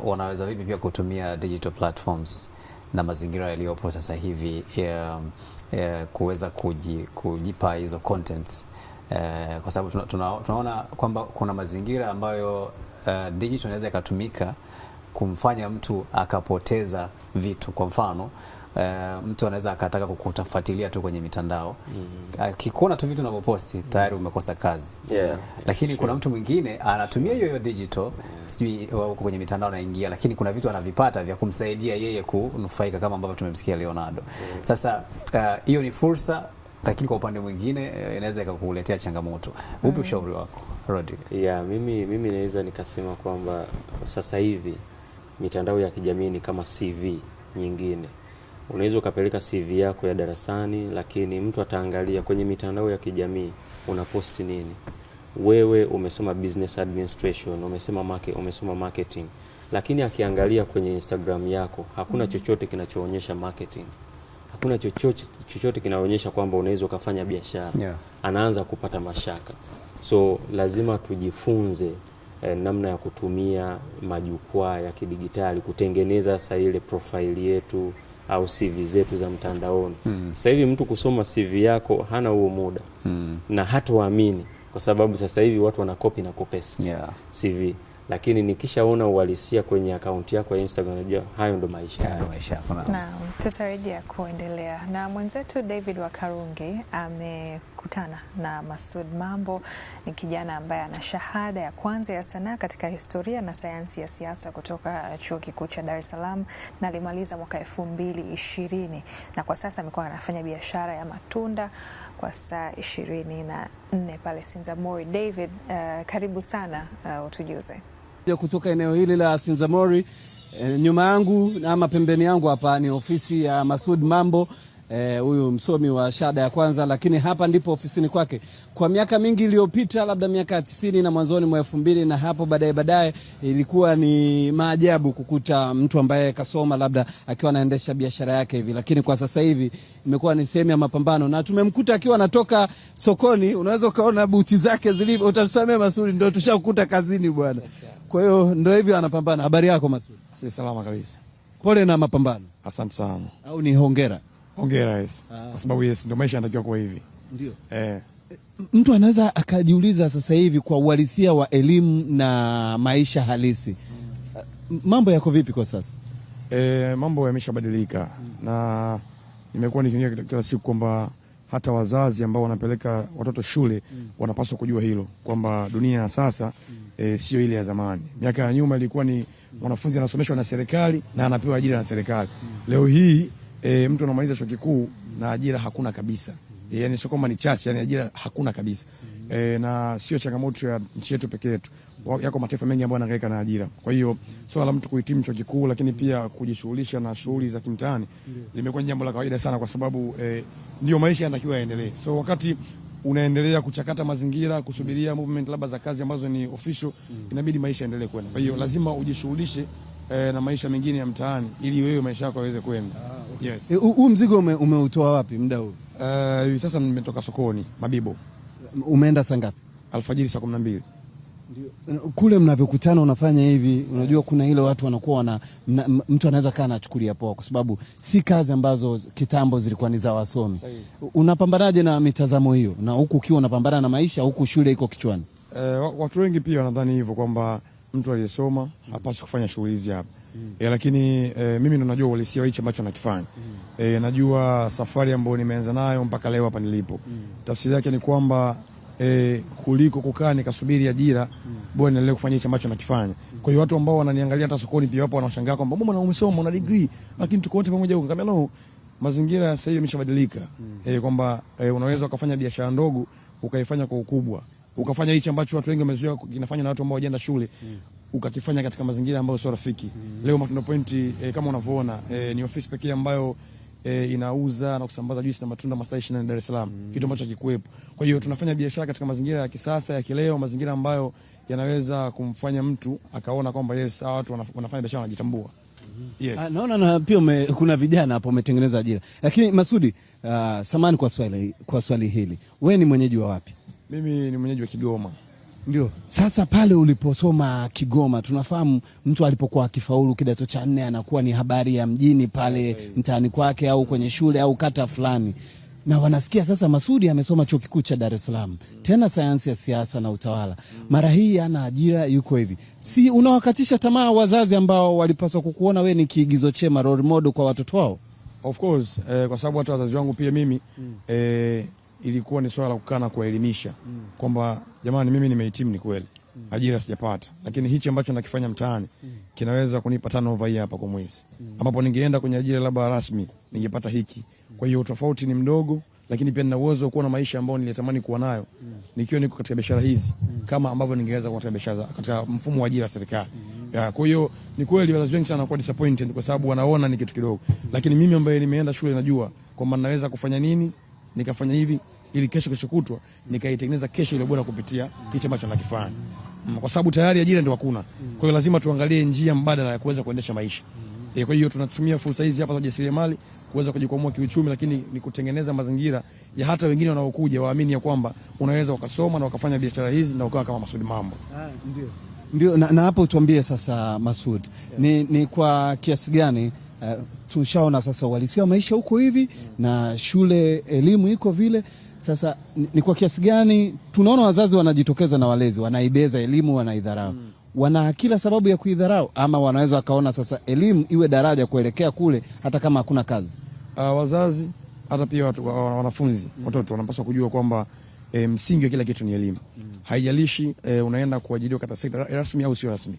wanaweza vipi pia kutumia digital platforms na mazingira yaliyopo sasa hivi kuweza kujipa hizo contents? Kwa sababu tunaona kwamba kuna mazingira ambayo digital inaweza ikatumika kumfanya mtu akapoteza vitu. Kwa mfano mtu anaweza akataka kukutafuatilia tu kwenye mitandao, akikuona tu vitu unavyoposti tayari umekosa kazi. Lakini kuna mtu mwingine anatumia hiyo digital, sijui wako kwenye mitandao anaingia, lakini kuna vitu anavipata vya kumsaidia yeye kunufaika, kama ambavyo tumemsikia Leonardo. Sasa hiyo ni fursa, lakini kwa upande mwingine inaweza ikakuletea changamoto. Upi ushauri wako, Rodrick? Mimi naweza nikasema kwamba sasa hivi mitandao ya kijamii ni kama CV nyingine. Unaweza ukapeleka CV yako ya darasani, lakini mtu ataangalia kwenye mitandao ya kijamii unaposti nini. Wewe umesoma business administration, umesoma marketing, lakini akiangalia kwenye Instagram yako hakuna chochote kinachoonyesha marketing. Hakuna chochote kinaonyesha kwamba unaweza ukafanya biashara. Yeah. Anaanza kupata mashaka. So lazima tujifunze namna ya kutumia majukwaa ya kidigitali kutengeneza sasa ile profile yetu au CV zetu za mtandaoni. Sasa hivi mtu kusoma CV yako hana huo muda. Na hatoamini kwa sababu sasa hivi watu wana copy na kupaste CV. Lakini nikishaona uhalisia kwenye akaunti yako ya Instagram, najua hayo ndo maisha. Na tutarejea kuendelea. Na mwenzetu David Wakarungi amekutana na Masoud Mambo, ni kijana ambaye ana shahada ya kwanza ya sanaa katika historia na sayansi ya siasa kutoka Chuo Kikuu cha Dar es Salaam, na alimaliza mwaka 2020, na kwa sasa amekuwa anafanya biashara ya matunda kwa saa 24 pale Sinzamori. David, karibu sana, utujuze. Kutoka eneo hili la Sinzamori, nyuma yangu ama pembeni yangu hapa ni ofisi ya Masoud Mambo, huyu msomi wa shahada ya kwanza, lakini hapa ndipo ofisini kwake. Kwa miaka mingi iliyopita, labda miaka 90 na mwanzoni mwa 2000 na hapo baadaye ilikuwa ni maajabu kukuta mtu ambaye kasoma labda akiwa anaendesha biashara yake hivi, lakini kwa sasa hivi imekuwa ni sehemu ya mapambano, na tumemkuta akiwa anatoka sokoni. Unaweza kaona buti zake zilivyo, utasamea Masoud, ndio tushakukuta kazini bwana. Kwa hiyo ndio hivyo anapambana. Habari yako Masoud? Si salama kabisa. Pole na mapambano. Asante sana. Au ni hongera? Hongera, yes. Kwa sababu yes, ndio maisha yanatakiwa kuwa hivi. Ndio. Mtu anaweza akajiuliza sasa hivi kwa uhalisia wa elimu na maisha halisi, mambo yako vipi kwa sasa? Mambo yameshabadilika. Na nimekuwa nikiongea kila siku kwamba hata wazazi ambao wanapeleka watoto shule wanapaswa kujua hilo, kwamba dunia ya sasa sio ile ya zamani. Miaka ya nyuma ilikuwa ni mwanafunzi anasomeshwa na serikali na anapewa ajira na serikali. Leo hii mtu anamaliza chuo kikuu na ajira hakuna kabisa. Yani sio kama ni chache, yani ajira hakuna kabisa. Na sio changamoto ya nchi yetu pekee yetu. Yako mataifa mengi ambayo yanahangaika na ajira. Kwa hiyo swala la mtu kuhitimu chuo kikuu lakini pia kujishughulisha na shughuli za kimtaani limekuwa jambo la kawaida sana, kwa sababu ndio maisha yanatakiwa yaendelee. So wakati unaendelea kuchakata mazingira, kusubiria movement labda za kazi ambazo ni official, inabidi maisha yaendelee kwenda. Kwa hiyo lazima ujishughulishe na maisha mengine ya mtaani ili wewe maisha yako yaweze kwenda. Yes. Huu mzigo umeutoa wapi muda huu? Hivi sasa nimetoka sokoni Mabibo. Umeenda saa ngapi? Alfajiri saa 12. Ndio. Kule mnavyokutana unafanya hivi, unajua kuna ile watu wanakuwa mtu anaweza kaa anachukulia poa kwa sababu si kazi ambazo kitambo zilikuwa ni za wasomi. Unapambanaje na mitazamo hiyo, na huku ukiwa unapambana na maisha, huku shule iko kichwani? Watu wengi pia wanadhani hivyo kwamba mtu aliyesoma hapaswi kufanya shughuli hizi hapa. Lakini mimi ndo najua uhalisia hicho ambacho nakifanya. Najua safari ambayo nimeanza nayo mpaka leo hapa nilipo. Tafsiri yake ni kwamba kuliko kukaa nikasubiri ajira, bora niendelee kufanya hicho ambacho nakifanya. Kwa hiyo watu ambao wananiangalia hata sokoni pia wapo wanashangaa kwamba mbona umesoma, una degree lakini tuko wote pamoja huko. Kama no, mazingira sasa hivi yameshabadilika. Kwamba unaweza ukafanya biashara ndogo ukaifanya kwa ukubwa. Ukafanya hicho ambacho watu wengi wamezoea kinafanya na watu ambao hawajaenda shule, ukakifanya katika mazingira ambayo sio rafiki. Leo Matunda Point kama unavyoona ni ofisi pekee ambayo inauza na kusambaza juisi na matunda masaa 24 Dar es Salaam, kitu ambacho hakikuwepo. Kwa hiyo tunafanya biashara katika mazingira ya kisasa ya kileo, mazingira ambayo yanaweza kumfanya mtu akaona kwamba yes, hawa watu wanafanya biashara wanajitambua. Yes. Naona na pia kuna vijana hapo umetengeneza ajira. Lakini Masoud, samani kwa swali hili. Wewe ni mwenyeji wa wapi? Mimi ni mwenyeji wa Kigoma. Ndio. Sasa pale uliposoma Kigoma, tunafahamu mtu alipokuwa akifaulu kidato cha 4 anakuwa ni habari ya mjini pale mtaani kwake au kwenye shule au kata fulani. Na wanasikia sasa Masoud amesoma Chuo Kikuu cha Dar es Salaam, tena sayansi ya siasa na utawala. Mara hii ana ajira, yuko hivi. Si unawakatisha tamaa wazazi ambao walipaswa kukuona wewe ni kiigizo chema, role model kwa watoto wao? Of course, kwa sababu hata wazazi wangu pia mimi ilikuwa ni swala la kukaa na kuelimisha kwamba jamani, mimi nimehitimu ni kweli, ajira sijapata, lakini hichi ambacho nakifanya mtaani kinaweza kunipa turnover hii hapa kwa mwezi, ambapo ningeenda kwenye ajira labda rasmi ningepata hiki. Kwa hiyo tofauti ni mdogo, lakini pia nina uwezo wa kuwa na maisha ambayo nilitamani kuwa nayo nikiwa niko katika biashara hizi, kama ambavyo ningeweza kuwa katika biashara katika mfumo wa ajira serikali. Kwa hiyo ni kweli wazazi wengi sana wanakuwa disappointed kwa sababu wanaona ni kitu kidogo. Lakini mimi ambaye nimeenda shule najua kwamba naweza kufanya nini, nikafanya hivi ili kesho kutwa nikaitengeneza kesho ile bora kupitia hicho ambacho nakifanya. Kwa sababu tayari ajira ndio hakuna. Kwa hiyo lazima tuangalie njia mbadala ya kuweza kuendesha maisha. Kwa hiyo tunatumia fursa hizi hapa za ujasiriamali kuweza kujikwamua kiuchumi, lakini ni kutengeneza mazingira ya hata wengine wanaokuja waamini ya kwamba unaweza ukasoma na ukafanya biashara hizi na ukawa kama Masud Mambo. Ndio na hapo tuambie sasa Masud, ni kwa kiasi gani tushaona sasa uhalisia wa maisha huko hivi na shule elimu iko vile, sasa ni kwa kiasi gani tunaona wazazi wanajitokeza na walezi wanaibeza elimu, wanaidharau? Wana kila sababu ya kuidharau ama wanaweza wakaona sasa elimu iwe daraja kuelekea kule hata kama hakuna kazi? Wazazi hata pia wanafunzi watoto wanapaswa kujua kwamba msingi wa kila kitu ni elimu. Haijalishi unaenda kuajiriwa katika sekta rasmi au sio rasmi.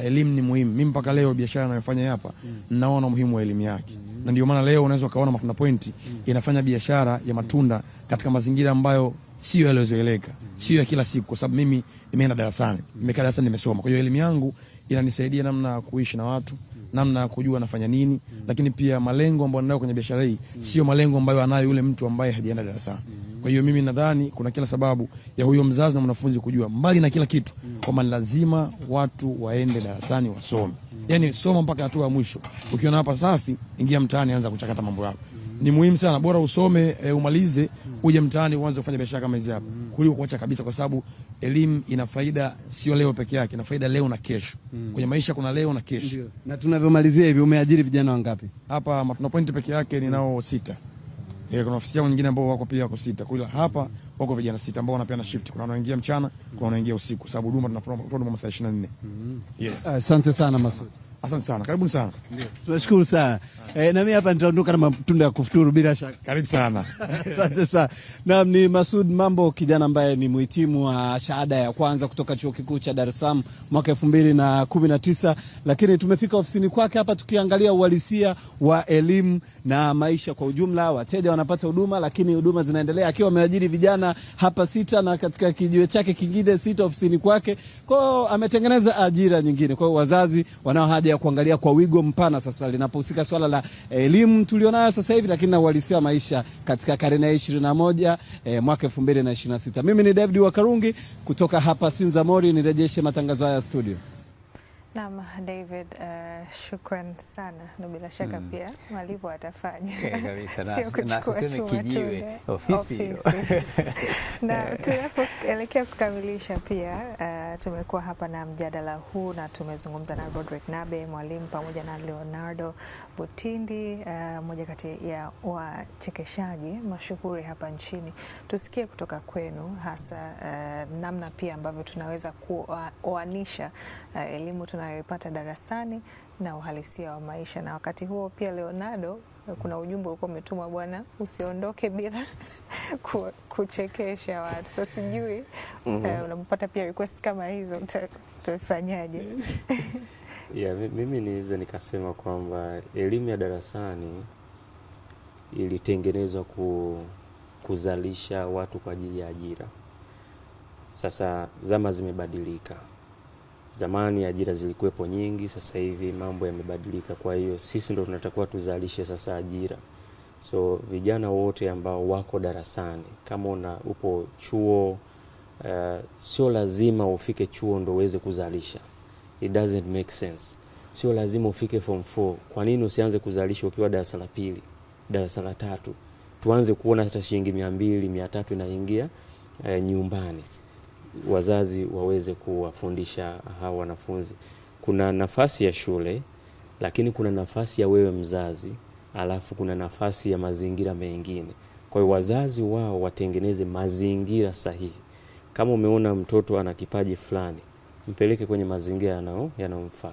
Elimu ni muhimu. Mimi mpaka leo biashara ninayofanya hapa naona umuhimu wa elimu yake. Na ndio maana leo unaweza kaona Matunda Point inafanya biashara ya matunda katika mazingira ambayo sio yaliyozoeleka, sio ya kila siku, kwa sababu mimi nimeenda darasani, nimekaa darasani, nimesoma. Kwa hiyo elimu yangu inanisaidia namna ya kuishi na watu, namna ya kujua nafanya nini, lakini pia malengo ambayo ninayo kwenye biashara hii sio malengo ambayo anayo yule mtu ambaye hajaenda darasani. Kwa hiyo mimi nadhani kuna kila sababu ya huyo mzazi na mwanafunzi kujua mbali na kila kitu kwamba lazima watu waende darasani wasome. Yaani soma mpaka hatua ya mwisho. Ukiona hapa safi, ingia mtaani, anza kuchakata mambo yako. Ni muhimu sana, bora usome umalize, uje mtaani uanze kufanya biashara kama hizi hapa kuliko kuacha kabisa, kwa sababu elimu ina faida sio leo peke yake, ina faida leo na kesho. Kwenye maisha kuna leo na kesho. Na tunavyomalizia hivi, umeajiri vijana wangapi? Hapa Matunda Point peke yake ninao 6. Kuna ofisi yangu nyingine ambao wako pia wako 6. Kwa hiyo hapa wako vijana 6 ambao wanapeana shift. Kuna wanaoingia mchana, kuna wanaoingia usiku, sababu huduma tunafanya masaa 24. Yes. Asante sana Masud. Asante sana. Karibuni sana. Ndio. Tunashukuru sana. Na mimi hapa nitaondoka na matunda ya kufuturu bila shaka. Karibu sana. Asante sana. Na ni Masud Mambo, kijana ambaye ni mhitimu wa shahada ya kwanza kutoka Chuo Kikuu cha Dar es Salaam mwaka 2019, lakini tumefika ofisini kwake hapa tukiangalia uhalisia wa elimu na maisha kwa ujumla. Wateja wanapata huduma, lakini huduma zinaendelea, akiwa ameajiri vijana hapa 6 na katika kijiwe chake kingine 6 ofisini kwake. Kwa hiyo ametengeneza ajira nyingine. Kwa hiyo wazazi wanao haja ya kuangalia kwa wigo mpana sasa linapohusika swala la elimu tulionayo sasa hivi, lakini na uhalisia wa maisha katika karne ya 21 mwaka 2026. Mimi ni David Wakarungi kutoka hapa Sinza Mori, nirejeshe matangazo haya studio. Naam, David, shukran sana, na bila shaka pia malipo atafanya. Kabisa, na siseme kijiwe ofisi. Na tunapoelekea kukamilisha pia tumekuwa hapa na mjadala huu na tumezungumza na Rodrick Nabe, mwalimu, pamoja na Leonardo Butindi, mmoja kati ya wachekeshaji mashuhuri hapa nchini. Tusikie kutoka kwenu hasa namna pia ambavyo tunaweza kuoanisha elimu tunayoipata darasani na uhalisia wa maisha. Na wakati huo pia Leonardo, kuna ujumbe uko umetumwa bwana, usiondoke bila kuchekesha watu. Sasa sijui unapopata pia request kama hizo utafanyaje? Mimi niweze nikasema kwamba elimu ya darasani ilitengenezwa kuzalisha watu kwa ajili ya ajira. Sasa zama zimebadilika. Zamani ajira zilikuwepo nyingi, sasa hivi mambo yamebadilika. Kwa hiyo sisi ndo tunatakiwa tuzalishe sasa ajira. So vijana wote ambao wako darasani, kama upo chuo, sio lazima ufike chuo ndo uweze kuzalisha. It doesn't make sense. Sio lazima ufike form 4. Kwa nini usianze kuzalisha ukiwa darasa la 2, darasa la 3? Tuanze kuona hata shilingi 200, 300 inaingia nyumbani. Wazazi waweze kuwafundisha hawa wanafunzi. Kuna nafasi ya shule, lakini kuna nafasi ya wewe mzazi, alafu kuna nafasi ya mazingira mengine. Kwa hiyo wazazi wao watengeneze mazingira sahihi. Kama umeona mtoto ana kipaji fulani, mpeleke kwenye mazingira yanayomfaa.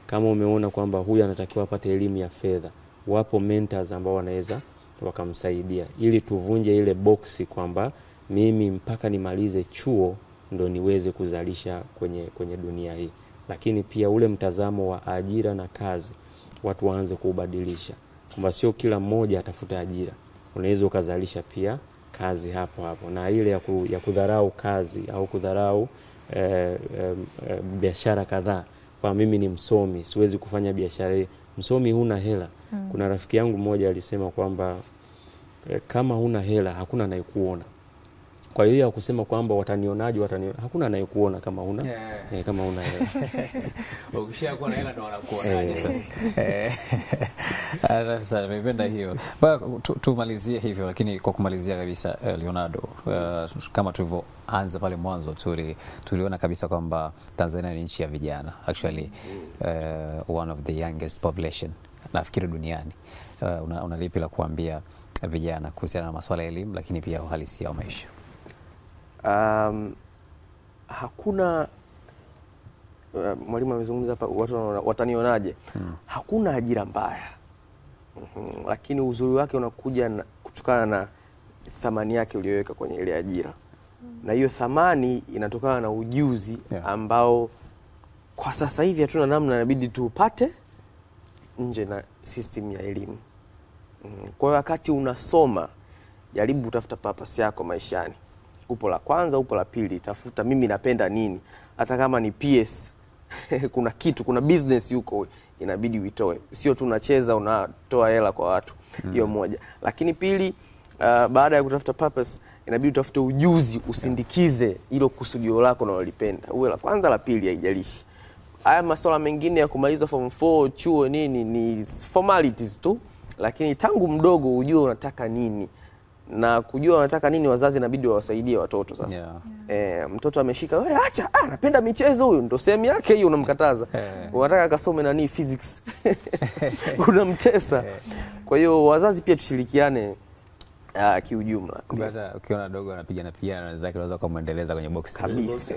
Kama umeona kwamba huyu anatakiwa apate elimu ya fedha, wapo mentors ambao wanaweza wakamsaidia, ili tuvunje ile boksi kwamba mimi mpaka nimalize chuo ndo niweze kuzalisha kwenye dunia hii. Lakini pia ule mtazamo wa ajira na kazi watu waanze kubadilisha, kwamba sio kila mmoja atafuta ajira, unaweza ukazalisha pia kazi hapo. Na ile ya kudharau kazi au kudharau biashara kadhaa, kwa mimi ni msomi, siwezi kufanya biashara hii. Msomi huna hela. Kuna rafiki yangu mmoja alisema kwamba kama huna hela hakuna anayekuona. Kwa hiyo hakusema kwamba watanionaje, hakuna anayekuona kama huna kama huna hela. Ukishakuwa na hela ndo wanakuonaje sasa. Sasa nimependa hiyo. Tumalizie hivyo, lakini kwa kumalizia kabisa Leonardo, kama tulivyoanza pale mwanzo tuliona kabisa kwamba Tanzania ni nchi ya vijana, actually one of the youngest population nafikiri duniani. Una lipi la kuambia vijana kuhusiana na masuala ya elimu lakini pia uhalisia wa maisha? Hakuna mwalimu amezungumza hapa, watu watanionaje? Hakuna ajira mbaya. Lakini uzuri wake unakuja kutokana na thamani yake uliyoweka kwenye ile ajira. Na hiyo thamani inatokana na ujuzi ambao kwa sasa hivi hatuna namna, inabidi tupate nje na system ya elimu. Kwa hiyo wakati unasoma, jaribu utafuta purpose yako maishani. Upo la kwanza, upo la pili, tafuta mimi napenda nini. Hata kama ni PS kuna kitu, kuna business yuko inabidi uitoe. Sio tu unacheza unatoa hela kwa watu. Hiyo moja. Lakini pili, baada ya kutafuta purpose, inabidi utafute ujuzi usindikize hilo kusudio lako unalolipenda. Uwe la kwanza, la pili, haijalishi. Haya masuala mengine ya kumaliza form 4 chuo nini ni formalities tu, lakini tangu mdogo ujue unataka nini. Na kujua unataka nini, wazazi inabidi wawasaidie watoto sasa. Mtoto ameshika, wewe acha, anapenda michezo huyu, ndio sehemu yake hiyo, unamkataza. Unataka akasome nani physics. Unamtesa. Kwa hiyo wazazi pia tushirikiane kiujumla. Hata ukiona dogo anapiga na wenzake unaweza kumuendeleza kwenye box kabisa.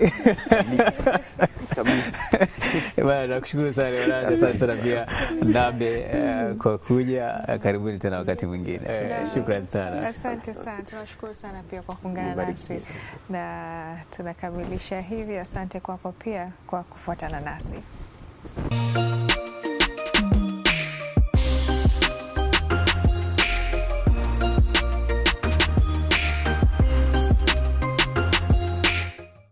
Bwana, nakushukuru sana Leonardo, asante sana pia Nabe kwa kuja. Karibuni tena wakati mwingine. Shukrani sana. Asante sana. Tunashukuru sana pia kwa kuungana nasi. Na tunakamilisha hivi. Asante kwako pia kwa kufuatana nasi.